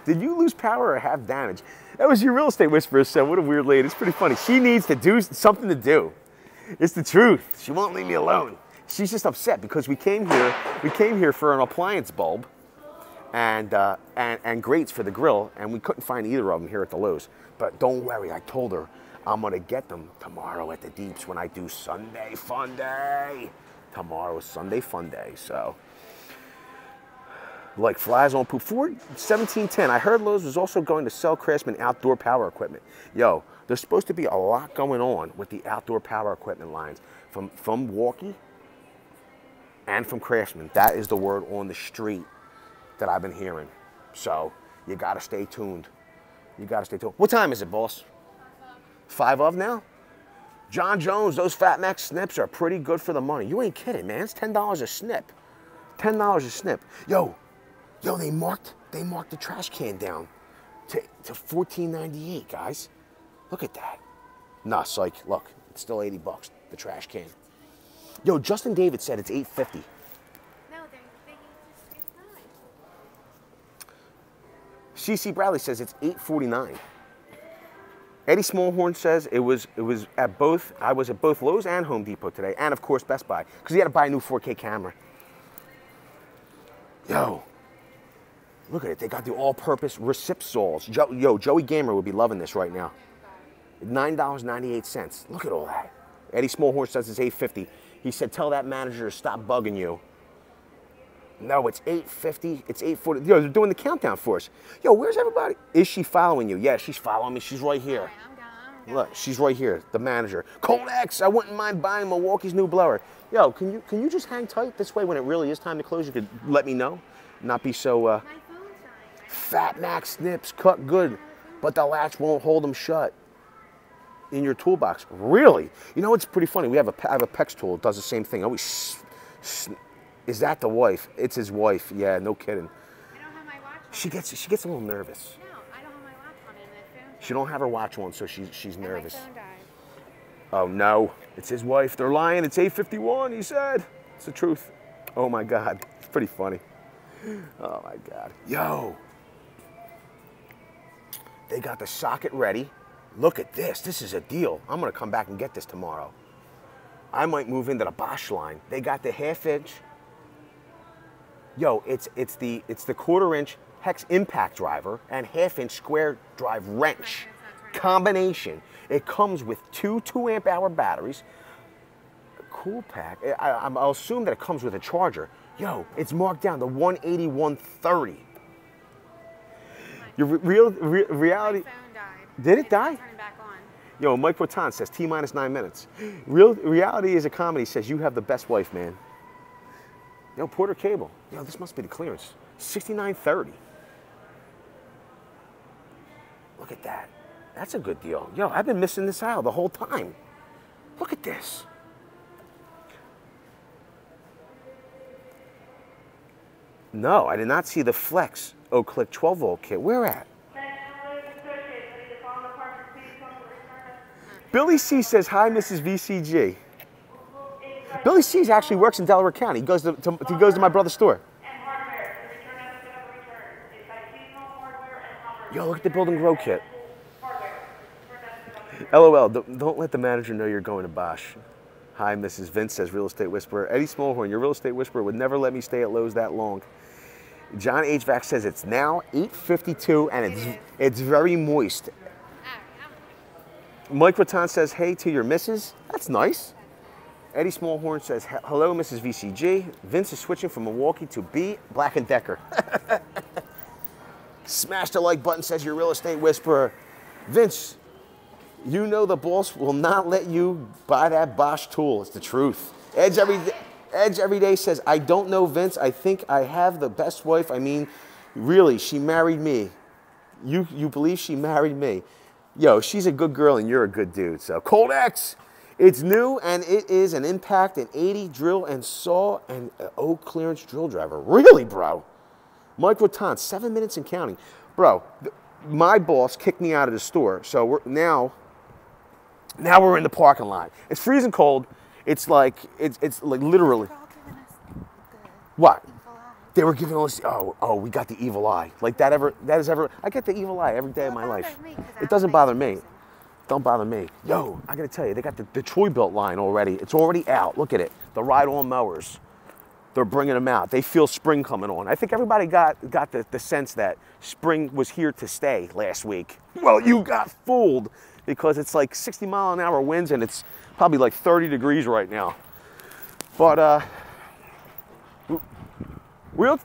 Did you lose power or have damage? That was your real estate whisperer said. What a weird lady. It's pretty funny. She needs to do something to do. It's the truth. She won't leave me alone. She's just upset because we came here for an appliance bulb and grates for the grill, and we couldn't find either of them here at the Lowe's. But don't worry, I told her I'm gonna get them tomorrow at the Deeps when I do Sunday Fun Day. Tomorrow is Sunday Fun Day, so. Like flies on poop. Ford 1710. I heard Lowe's was also going to sell Craftsman outdoor power equipment. Yo, there's supposed to be a lot going on with the outdoor power equipment lines from Milwaukee and from Craftsman. That is the word on the street that I've been hearing. So you gotta stay tuned. You gotta stay tuned. What time is it, boss? 5 of now? John Jones, those Fat Max snips are pretty good for the money. You ain't kidding, man. It's $10 a snip. $10 a snip. Yo, they marked the trash can down to $14.98, guys. Look at that. Nah, psych. Look, it's still 80 bucks, the trash can. Yo, Justin David said it's $8.50. No, it's not. CC Bradley says it's $8.49. Eddie Smallhorn says I was at both Lowe's and Home Depot today, and of course Best Buy, because he had to buy a new 4K camera. Yo, look at it. They got the all-purpose recip saws. Joey Gamer would be loving this right now. $9.98. Look at all that. Eddie Smallhorn says it's $8.50. He said, tell that manager to stop bugging you. No, it's $8.50. It's $8.40. Yo, they're doing the countdown for us. Yo, where's everybody? Is she following you? Yeah, she's following me. She's right here. Look, she's right here. The manager. Cold X, I wouldn't mind buying Milwaukee's new blower. Yo, can you just hang tight? This way, when it really is time to close, you could let me know. Not be so fat Max snips cut good, but the latch won't hold them shut. In your toolbox. Really? You know, it's pretty funny. I have a PEX tool. It does the same thing. Is that the wife? It's his wife. Yeah, no kidding. I don't have my watch on. She gets a little nervous. No, I don't have my watch on and my phone. She don't have her watch on, so she's nervous. And my phone died. Oh no, it's his wife. They're lying. It's 8:51. He said. It's the truth. Oh my God, it's pretty funny. Oh my God. Yo, they got the socket ready. Look at this. This is a deal. I'm gonna come back and get this tomorrow. I might move into the Bosch line. They got the 1/2 inch. Yo, it's the 1/4 inch hex impact driver and 1/2 inch square drive wrench combination. It comes with two 2-amp hour batteries, a cool pack. I'll assume that it comes with a charger. Yo, it's marked down to $181.30. Your reality. My phone died. Did it die? Turn it back on. Yo, Mike Rotan says T-minus 9 minutes. Reality is a comedy says you have the best wife, man. Yo, Porter Cable. Yo, this must be the clearance. $69.30. Look at that. That's a good deal. Yo, I've been missing this aisle the whole time. Look at this. No, I did not see the Flex Oak-Click 12-volt kit. Where at? Billy C says, hi, Mrs. VCG. Billy C actually works in Delaware County. He goes to my brother's store. Yo, look at the Build and Grow kit. LOL, don't let the manager know you're going to Bosch. Hi, Mrs. Vince says, Real Estate Whisperer. Eddie Smallhorn, your Real Estate Whisperer would never let me stay at Lowe's that long. John HVAC says it's now 8:52 and it's very moist. Mike Rattan says, hey to your missus. That's nice. Eddie Smallhorn says, hello, Mrs. VCG. Vince is switching from Milwaukee to B. Black & Decker. Smash the like button, says your Real Estate Whisperer. Vince, you know the boss will not let you buy that Bosch tool. It's the truth. Edge every day says, I don't know Vince. I think I have the best wife. I mean, really, she married me. You believe she married me? Yo, she's a good girl and you're a good dude. So Cold X, it's new and it is an Impact, an 80 drill and saw and an oak clearance drill driver. Really, bro? Mike Rotan, 7 minutes and counting. Bro, my boss kicked me out of the store. So now we're in the parking lot. It's freezing cold. It's like literally. What? They were giving us, oh, we got the evil eye. Like that is ever, I get the evil eye every day of my life. It doesn't bother me. Don't bother me. Yo, I gotta tell you, they got the Troy-Bilt line already. It's already out. Look at it. The ride-on mowers. They're bringing them out. They feel spring coming on. I think everybody got the sense that spring was here to stay last week. Well, you got fooled because it's like 60-mile-an-hour winds and it's probably like 30 degrees right now. But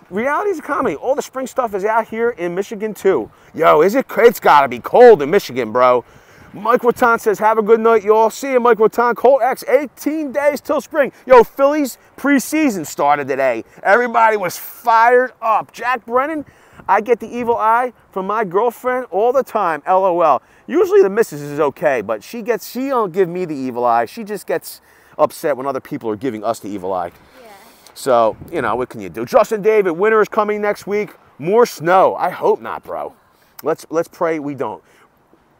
reality is a comedy. All the spring stuff is out here in Michigan too. Yo, it's gotta be cold in Michigan, bro. Mike Rotan says, have a good night, y'all. See you, Mike Rotan. Cold X, 18 days till spring. Yo, Phillies preseason started today. Everybody was fired up. Jack Brennan, I get the evil eye from my girlfriend all the time, LOL. Usually the missus is okay, but she don't give me the evil eye. She just gets upset when other people are giving us the evil eye. Yeah. So, you know, what can you do? Justin David, winter is coming next week. More snow. I hope not, bro. Let's pray we don't.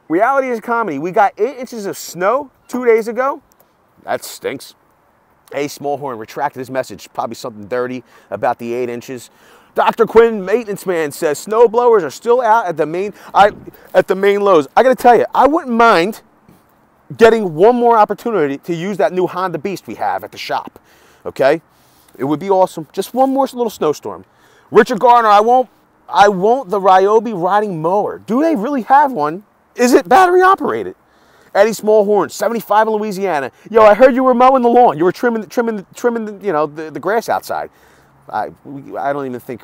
Reality is a comedy. We got 8 inches of snow 2 days ago. That stinks. Hey, Smallhorn retracted his message. Probably something dirty about the 8 inches. Dr. Quinn, maintenance man, says snow blowers are still out at the main Lowe's. I got to tell you, I wouldn't mind getting one more opportunity to use that new Honda Beast we have at the shop. Okay, it would be awesome. Just one more little snowstorm. Richard Garner, I want the Ryobi riding mower. Do they really have one? Is it battery operated? Eddie Smallhorn, 75 in Louisiana. Yo, I heard you were mowing the lawn. You were trimming the grass outside. I don't even think,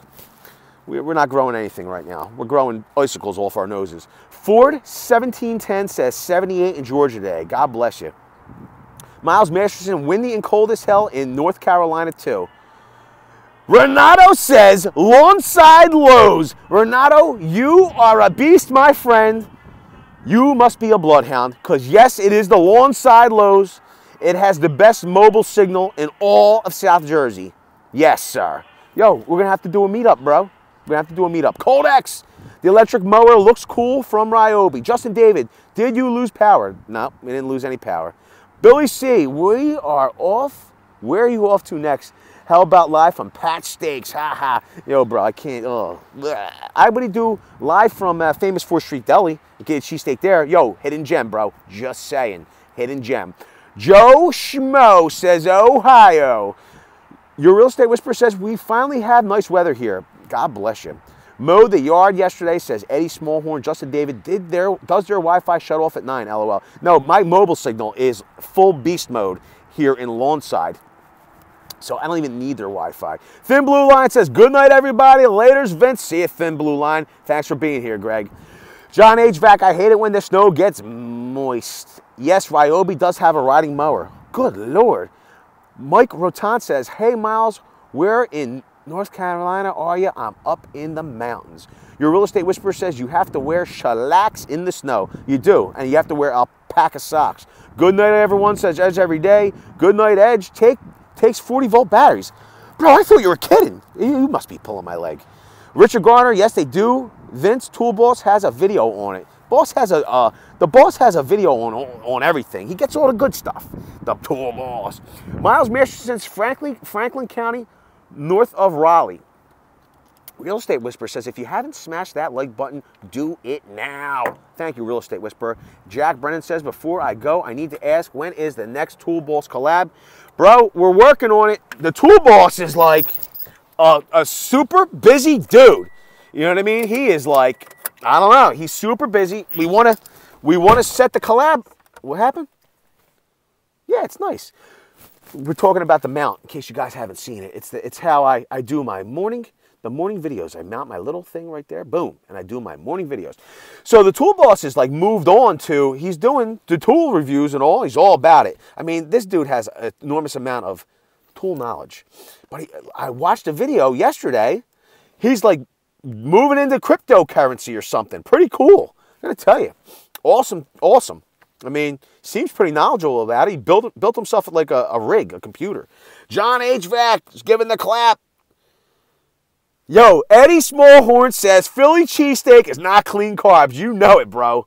we're not growing anything right now. We're growing icicles off our noses. Ford 1710 says 78 in Georgia today. God bless you. Miles Masterson, windy and cold as hell in North Carolina too. Renato says Lawnside Lowe's. Renato, you are a beast, my friend. You must be a bloodhound, because yes, it is the Lawnside Lowe's. It has the best mobile signal in all of South Jersey. Yes, sir. Yo, we're going to have to do a meetup, bro. We're going to have to do a meetup. Cold X, the electric mower looks cool from Ryobi. Justin David, did you lose power? No, we didn't lose any power. Billy C, we are off. Where are you off to next? How about live from Pat's Steaks? Ha ha. Yo, bro, I can't. Oh, I would do live from famous 4th Street Deli. Get a cheesesteak there. Yo, hidden gem, bro. Just saying. Hidden gem. Joe Schmo says, Ohio. Your real estate whisperer says, we finally have nice weather here. God bless you. Mowed the yard yesterday, says Eddie Smallhorn. Justin David, does their Wi-Fi shut off at 9? LOL. No, my mobile signal is full beast mode here in Lawnside. So I don't even need their Wi-Fi. Thin Blue Line says, good night, everybody. Laters, Vince. See you, Thin Blue Line. Thanks for being here, Greg. John HVAC, I hate it when the snow gets moist. Yes, Ryobi does have a riding mower. Good Lord. Mike Rotan says, hey, Miles, where in North Carolina are you? I'm up in the mountains. Your real estate whisperer says you have to wear shellacs in the snow. You do, and you have to wear a pack of socks. Good night, everyone, says Edge every day. Good night, Edge. Takes 40-volt batteries. Bro, I thought you were kidding. You must be pulling my leg. Richard Garner, yes, they do. Vince Tool Boss has a video on it. The boss has a video on everything. He gets all the good stuff. The Tool Boss. Miles Masterson's Franklin County, north of Raleigh. Real Estate Whisperer says, if you haven't smashed that like button, do it now. Thank you, Real Estate Whisperer. Jack Brennan says, before I go, I need to ask, when is the next Tool Boss collab? Bro, we're working on it. The Tool Boss is like a super busy dude. You know what I mean? He is like, I don't know. He's super busy. We want to set the collab. What happened? Yeah, it's nice. We're talking about the mount, in case you guys haven't seen it. It's how I do my morning videos. I mount my little thing right there, boom, and I do my morning videos. So the Tool Boss is like moved on to, he's doing the tool reviews and all. He's all about it. I mean, this dude has an enormous amount of tool knowledge. But I watched a video yesterday. He's like moving into cryptocurrency or something. Pretty cool. I'm gonna tell you, awesome. I mean, seems pretty knowledgeable about it. He built himself like a rig, a computer. John HVAC is giving the clap. Yo, Eddie Smallhorn says Philly cheesesteak is not clean carbs. You know it, bro.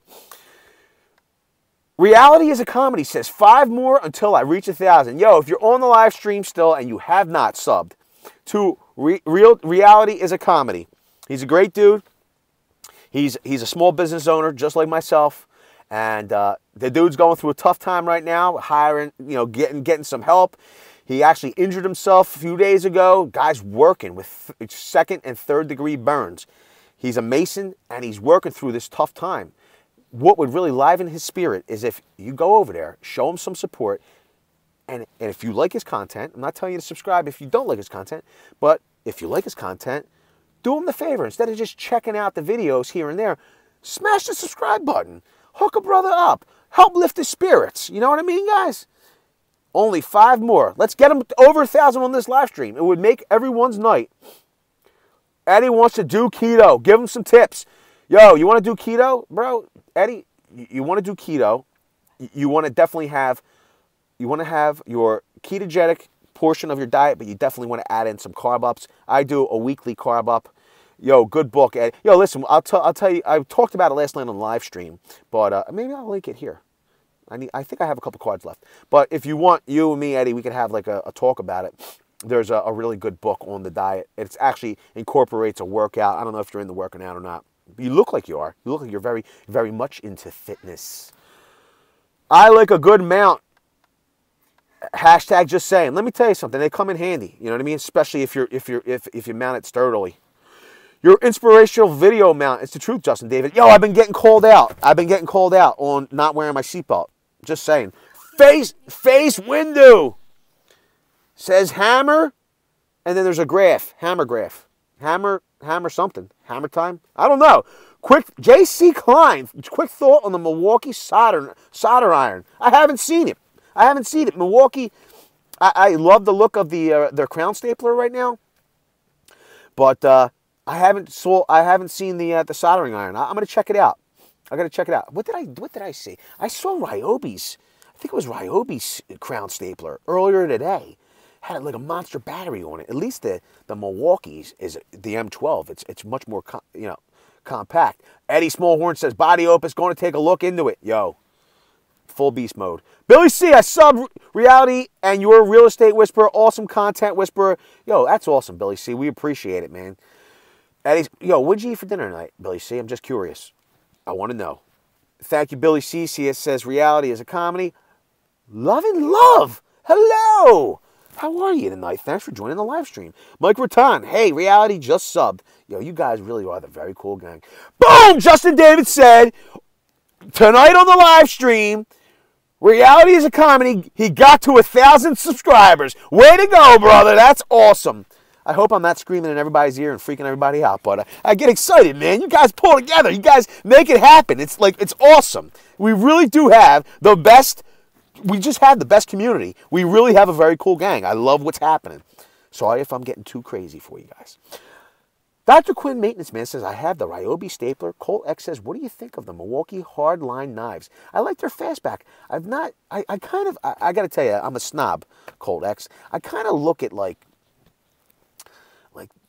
Reality is a comedy says 5 more until I reach 1,000. Yo, if you're on the live stream still and you have not subbed to Reality is a Comedy, he's a great dude. He's a small business owner just like myself, and the dude's going through a tough time right now, hiring, getting some help. He actually injured himself a few days ago. Guy's working with 2nd and 3rd degree burns. He's a mason, and he's working through this tough time. What would really liven his spirit is if you go over there, show him some support, and if you like his content, I'm not telling you to subscribe if you don't like his content, but if you like his content, do him the favor. Instead of just checking out the videos here and there, smash the subscribe button. Hook a brother up. Help lift his spirits. You know what I mean, guys? Only 5 more. Let's get him over 1,000 on this live stream. It would make everyone's night. Eddie wants to do keto. Give him some tips. Yo, you want to do keto? Bro, Eddie, you want to do keto. You want to definitely have, your ketogenic portion of your diet, but you definitely want to add in some carb ups. I do a weekly carb up. Yo, good book, Eddie. Yo, listen, I'll tell you, I talked about it last night on the live stream, but maybe I'll link it here. I think I have a couple cards left. But if you want, you and me, Eddie, we could have like a talk about it. there's a really good book on the diet. It actually incorporates a workout. I don't know if you're into working out or not. You look like you are. You look like you're very, very much into fitness. I like a good mount. Hashtag just saying. Let me tell you something. They come in handy. You know what I mean? Especially if you mount it sturdily. Your inspirational video mount. It's the truth, Justin David. Yo, I've been getting called out. I've been getting called out on not wearing my seatbelt. Just saying. Face window. Says hammer. And then there's a graph. Hammer graph. Hammer something. Hammer time? I don't know. Quick, J.C. Klein. Quick thought on the Milwaukee solder iron. I haven't seen it. Milwaukee, I love the look of their crown stapler right now. But I haven't seen the soldering iron. I'm gonna check it out. I gotta check it out. What did I see? I saw Ryobi's. I think it was Ryobi's crown stapler earlier today. Had like a monster battery on it. At least the Milwaukee's is the M12. It's much more compact. Eddie Smallhorn says Body Opus going to take a look into it. Yo, full beast mode. Billy C, I sub Reality and your real estate whisperer, awesome content whisperer. Yo, that's awesome, Billy C. We appreciate it, man. Eddie's, yo, what'd you eat for dinner tonight, Billy C? I'm just curious. I want to know. Thank you, Billy C. It says Reality is a comedy. Love and love. Hello. How are you tonight? Thanks for joining the live stream. Mike Rattan, hey, Reality just subbed. Yo, you guys really are the very cool gang. Boom! Justin David said, tonight on the live stream, Reality is a comedy. He got to 1,000 subscribers. Way to go, brother. That's awesome. I hope I'm not screaming in everybody's ear and freaking everybody out, but I get excited, man. You guys pull together. You guys make it happen. It's awesome. We really do have the best. We just have the best community. We really have a very cool gang. I love what's happening. Sorry if I'm getting too crazy for you guys. Dr. Quinn Maintenance Man says, I have the Ryobi stapler. Colt X says, what do you think of the Milwaukee hardline knives? I like their fastback. I got to tell you, I'm a snob, Colt X. I kind of look at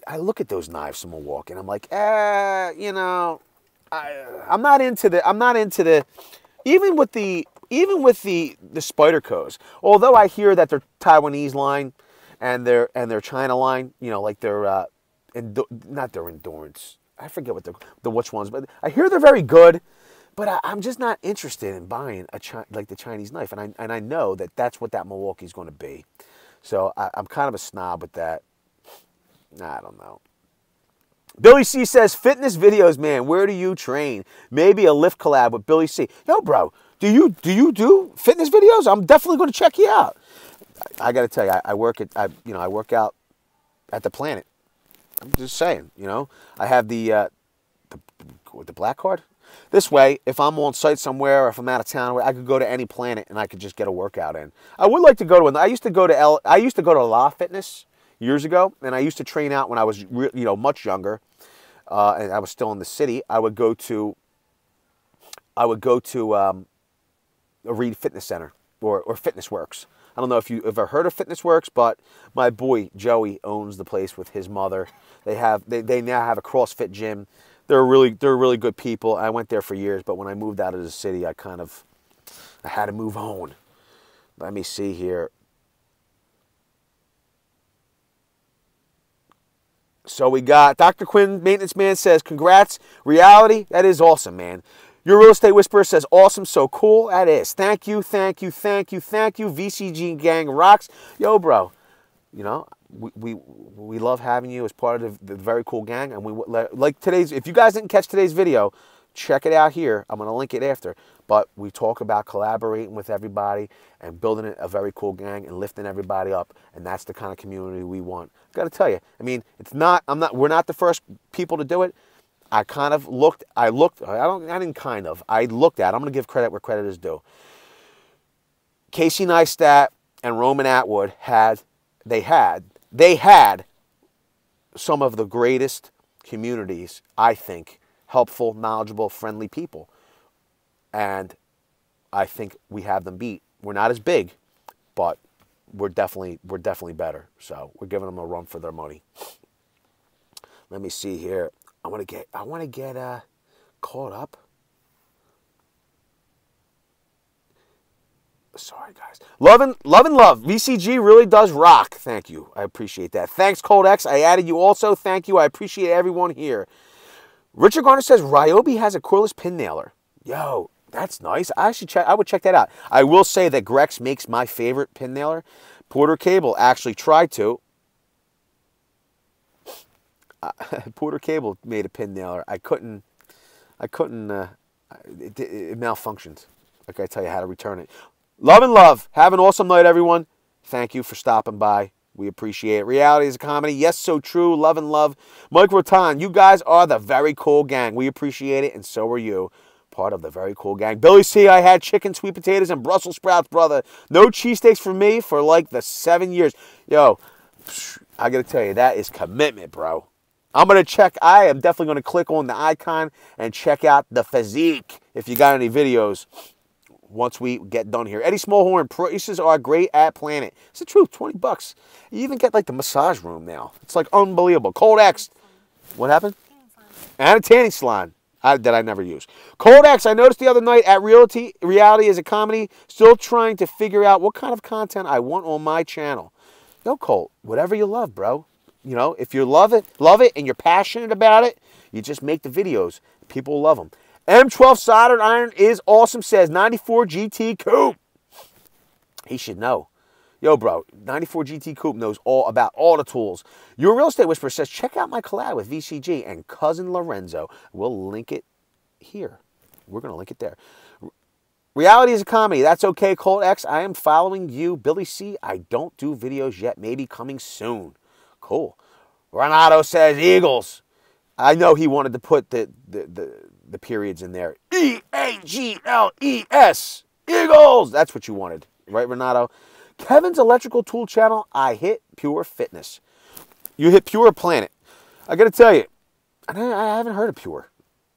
I look at those knives from Milwaukee and I'm like, I'm not into the, even with the Spydercos, although I hear that their Taiwanese line and their China line, like their not their endurance. I forget what the which ones, but I hear they're very good. But I'm just not interested in buying like the Chinese knife, and I know that's what that Milwaukee's going to be. So I'm kind of a snob with that. I don't know. Billy C says, fitness videos, man. Where do you train? Maybe a lift collab with Billy C. Yo, bro. Do you do fitness videos? I'm definitely going to check you out. I got to tell you, I work out at the Planet. I'm just saying, I have the black card. This way, if I'm on site somewhere or if I'm out of town, I could go to any Planet and I could just get a workout in. I would like to go to I used to go to Lowe Fitness years ago, and I used to train out when I was much younger, and I was still in the city. I would go to a Reed Fitness Center or Fitness Works. I don't know if you ever heard of Fitness Works, but my boy Joey owns the place with his mother. They now have a CrossFit gym. They're really good people. I went there for years, but when I moved out of the city, I had to move on. Let me see here. So we got Dr. Quinn, Maintenance Man, says, congrats. Reality, that is awesome, man. Your Real Estate Whisperer says, awesome, so cool. That is. Thank you. VCG Gang rocks. Yo, bro, we love having you as part of the very cool gang. And like today's, if you guys didn't catch today's video, check it out here. I'm going to link it after. But we talk about collaborating with everybody and building a very cool gang and lifting everybody up. And that's the kind of community we want. Got to tell you, I mean, we're not the first people to do it. I looked at, I'm going to give credit where credit is due. Casey Neistat and Roman Atwood had some of the greatest communities, I think, helpful, knowledgeable, friendly people. And I think we have them beat. We're not as big, but we're definitely better. So we're giving them a run for their money. Let me see here. I want to get caught up. Sorry, guys. Love and love. VCG really does rock. Thank you. I appreciate that. Thanks, Cold X. I added you also. Thank you. I appreciate everyone here. Richard Garner says Ryobi has a cordless pin nailer. Yo, that's nice. I would check that out. I will say that Grex makes my favorite pin nailer. Porter Cable actually tried to. Porter Cable made a pin nailer. I couldn't. It malfunctioned. I gotta tell you how to return it. Love and love. Have an awesome night, everyone. Thank you for stopping by. We appreciate it. Reality is a comedy. Yes, so true. Love and love. Mike Rotan, you guys are the very cool gang. We appreciate it, and so are you. Part of the very cool gang. Billy C, I had chicken, sweet potatoes, and Brussels sprouts, brother. No cheesesteaks for me for like the 7 years. Yo, I got to tell you, that is commitment, bro. I'm going to check. I am definitely going to click on the icon and check out the physique if you got any videos once we get done here. Eddie Smallhorn, prices are great at Planet. It's the truth, 20 bucks. You even get like the massage room now. It's like unbelievable. Cold X. What happened? And a tanning salon that I never use. Cold X, I noticed the other night at Reality is a Comedy, still trying to figure out what kind of content I want on my channel. Yo, Colt, whatever you love, bro. You know, if you love it, and you're passionate about it, you just make the videos. People love them. M12 soldered iron is awesome, says 94 GT Coupe. He should know. Yo, bro, 94 GT Coupe knows all about all the tools. Your Real Estate Whisperer says, check out my collab with VCG and Cousin Lorenzo. We'll link it here. We're going to link it there. Reality is a Comedy. That's okay, Colt X. I am following you. Billy C, I don't do videos yet. Maybe coming soon. Cool. Renato says Eagles. I know he wanted to put the periods in there. E-A-G-L-E-S. Eagles. That's what you wanted. Right, Renato? Kevin's Electrical Tool Channel, I hit Pure Fitness. You hit Pure Planet. I got to tell you, I haven't heard of Pure.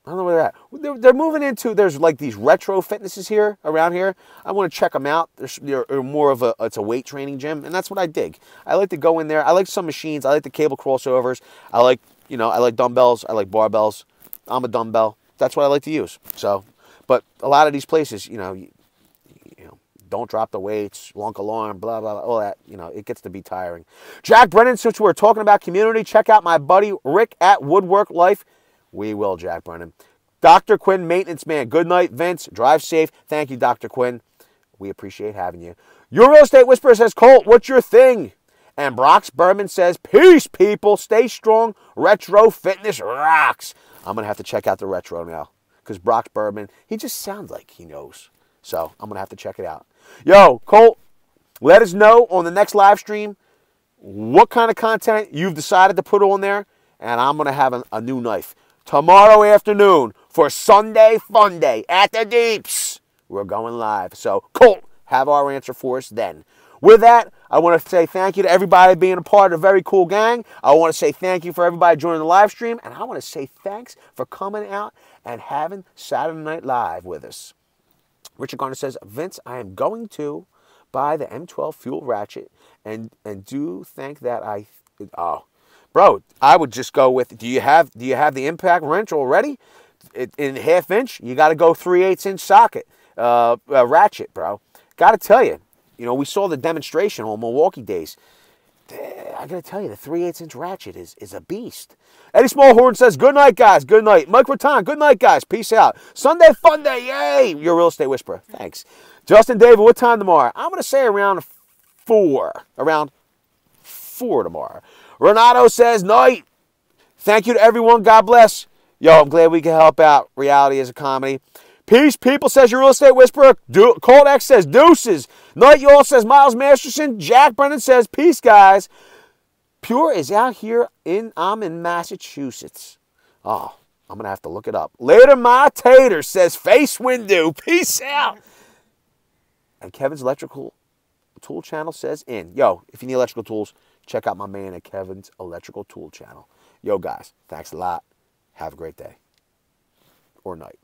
I don't know where they're at. They're moving into, there's like these retro fitnesses here, around here. I want to check them out. They're more of it's a weight training gym, and that's what I dig. I like to go in there. I like some machines. I like the cable crossovers. I like, I like dumbbells. I like barbells. I'm a dumbbell. That's what I like to use. So, but a lot of these places, don't drop the weights, lunk alarm, blah, blah, blah, all that. It gets to be tiring. Jack Brennan, since we're talking about community, check out my buddy Rick at Woodwork Life. We will, Jack Brennan. Dr. Quinn, maintenance man. Good night, Vince. Drive safe. Thank you, Dr. Quinn. We appreciate having you. Your Real Estate Whisperer says, Colt, what's your thing? And Brox Berman says, peace, people. Stay strong. Retro fitness rocks. I'm going to have to check out the retro now. Because Brox Berman, he just sounds like he knows. So I'm going to have to check it out. Yo, Colt, let us know on the next live stream what kind of content you've decided to put on there. And I'm going to have a new knife. Tomorrow afternoon for Sunday Fun Day at the Deeps. We're going live. So, Colt, have our answer for us then. With that, I want to say thank you to everybody being a part of the Very Cool Gang. I want to say thank you for everybody joining the live stream. And I want to say thanks for coming out and having Saturday Night Live with us. Richard Garner says, Vince, I am going to buy the M12 fuel ratchet and do think that bro, I would just go with, do you have the impact wrench already? In 1/2 inch, you got to go 3/8 inch socket, ratchet, bro. Got to tell you, we saw the demonstration on Milwaukee days. I got to tell you, the 3/8 inch ratchet is a beast. Eddie Smallhorn says, good night, guys. Good night. Mike Rattan, good night, guys. Peace out. Sunday Fun Day. Yay. Your Real Estate Whisperer. Thanks. Justin David, what time tomorrow? I'm going to say around 4. Around 4 tomorrow. Renato says, night. Thank you to everyone. God bless. Yo, I'm glad we can help out. Reality is a Comedy. Peace, people, says your Real Estate Whisperer. Cold X says, deuces. Night, y'all, says Miles Masterson. Jack Brennan says, peace, guys. Pure is out here I'm in Massachusetts. Oh, I'm going to have to look it up. Later, my tater, says Face Window. Peace out. And Kevin's Electrical Tool Channel says in. Yo, if you need electrical tools, check out my man at Kevin's Electrical Tool Channel. Yo, guys, thanks a lot. Have a great day or night.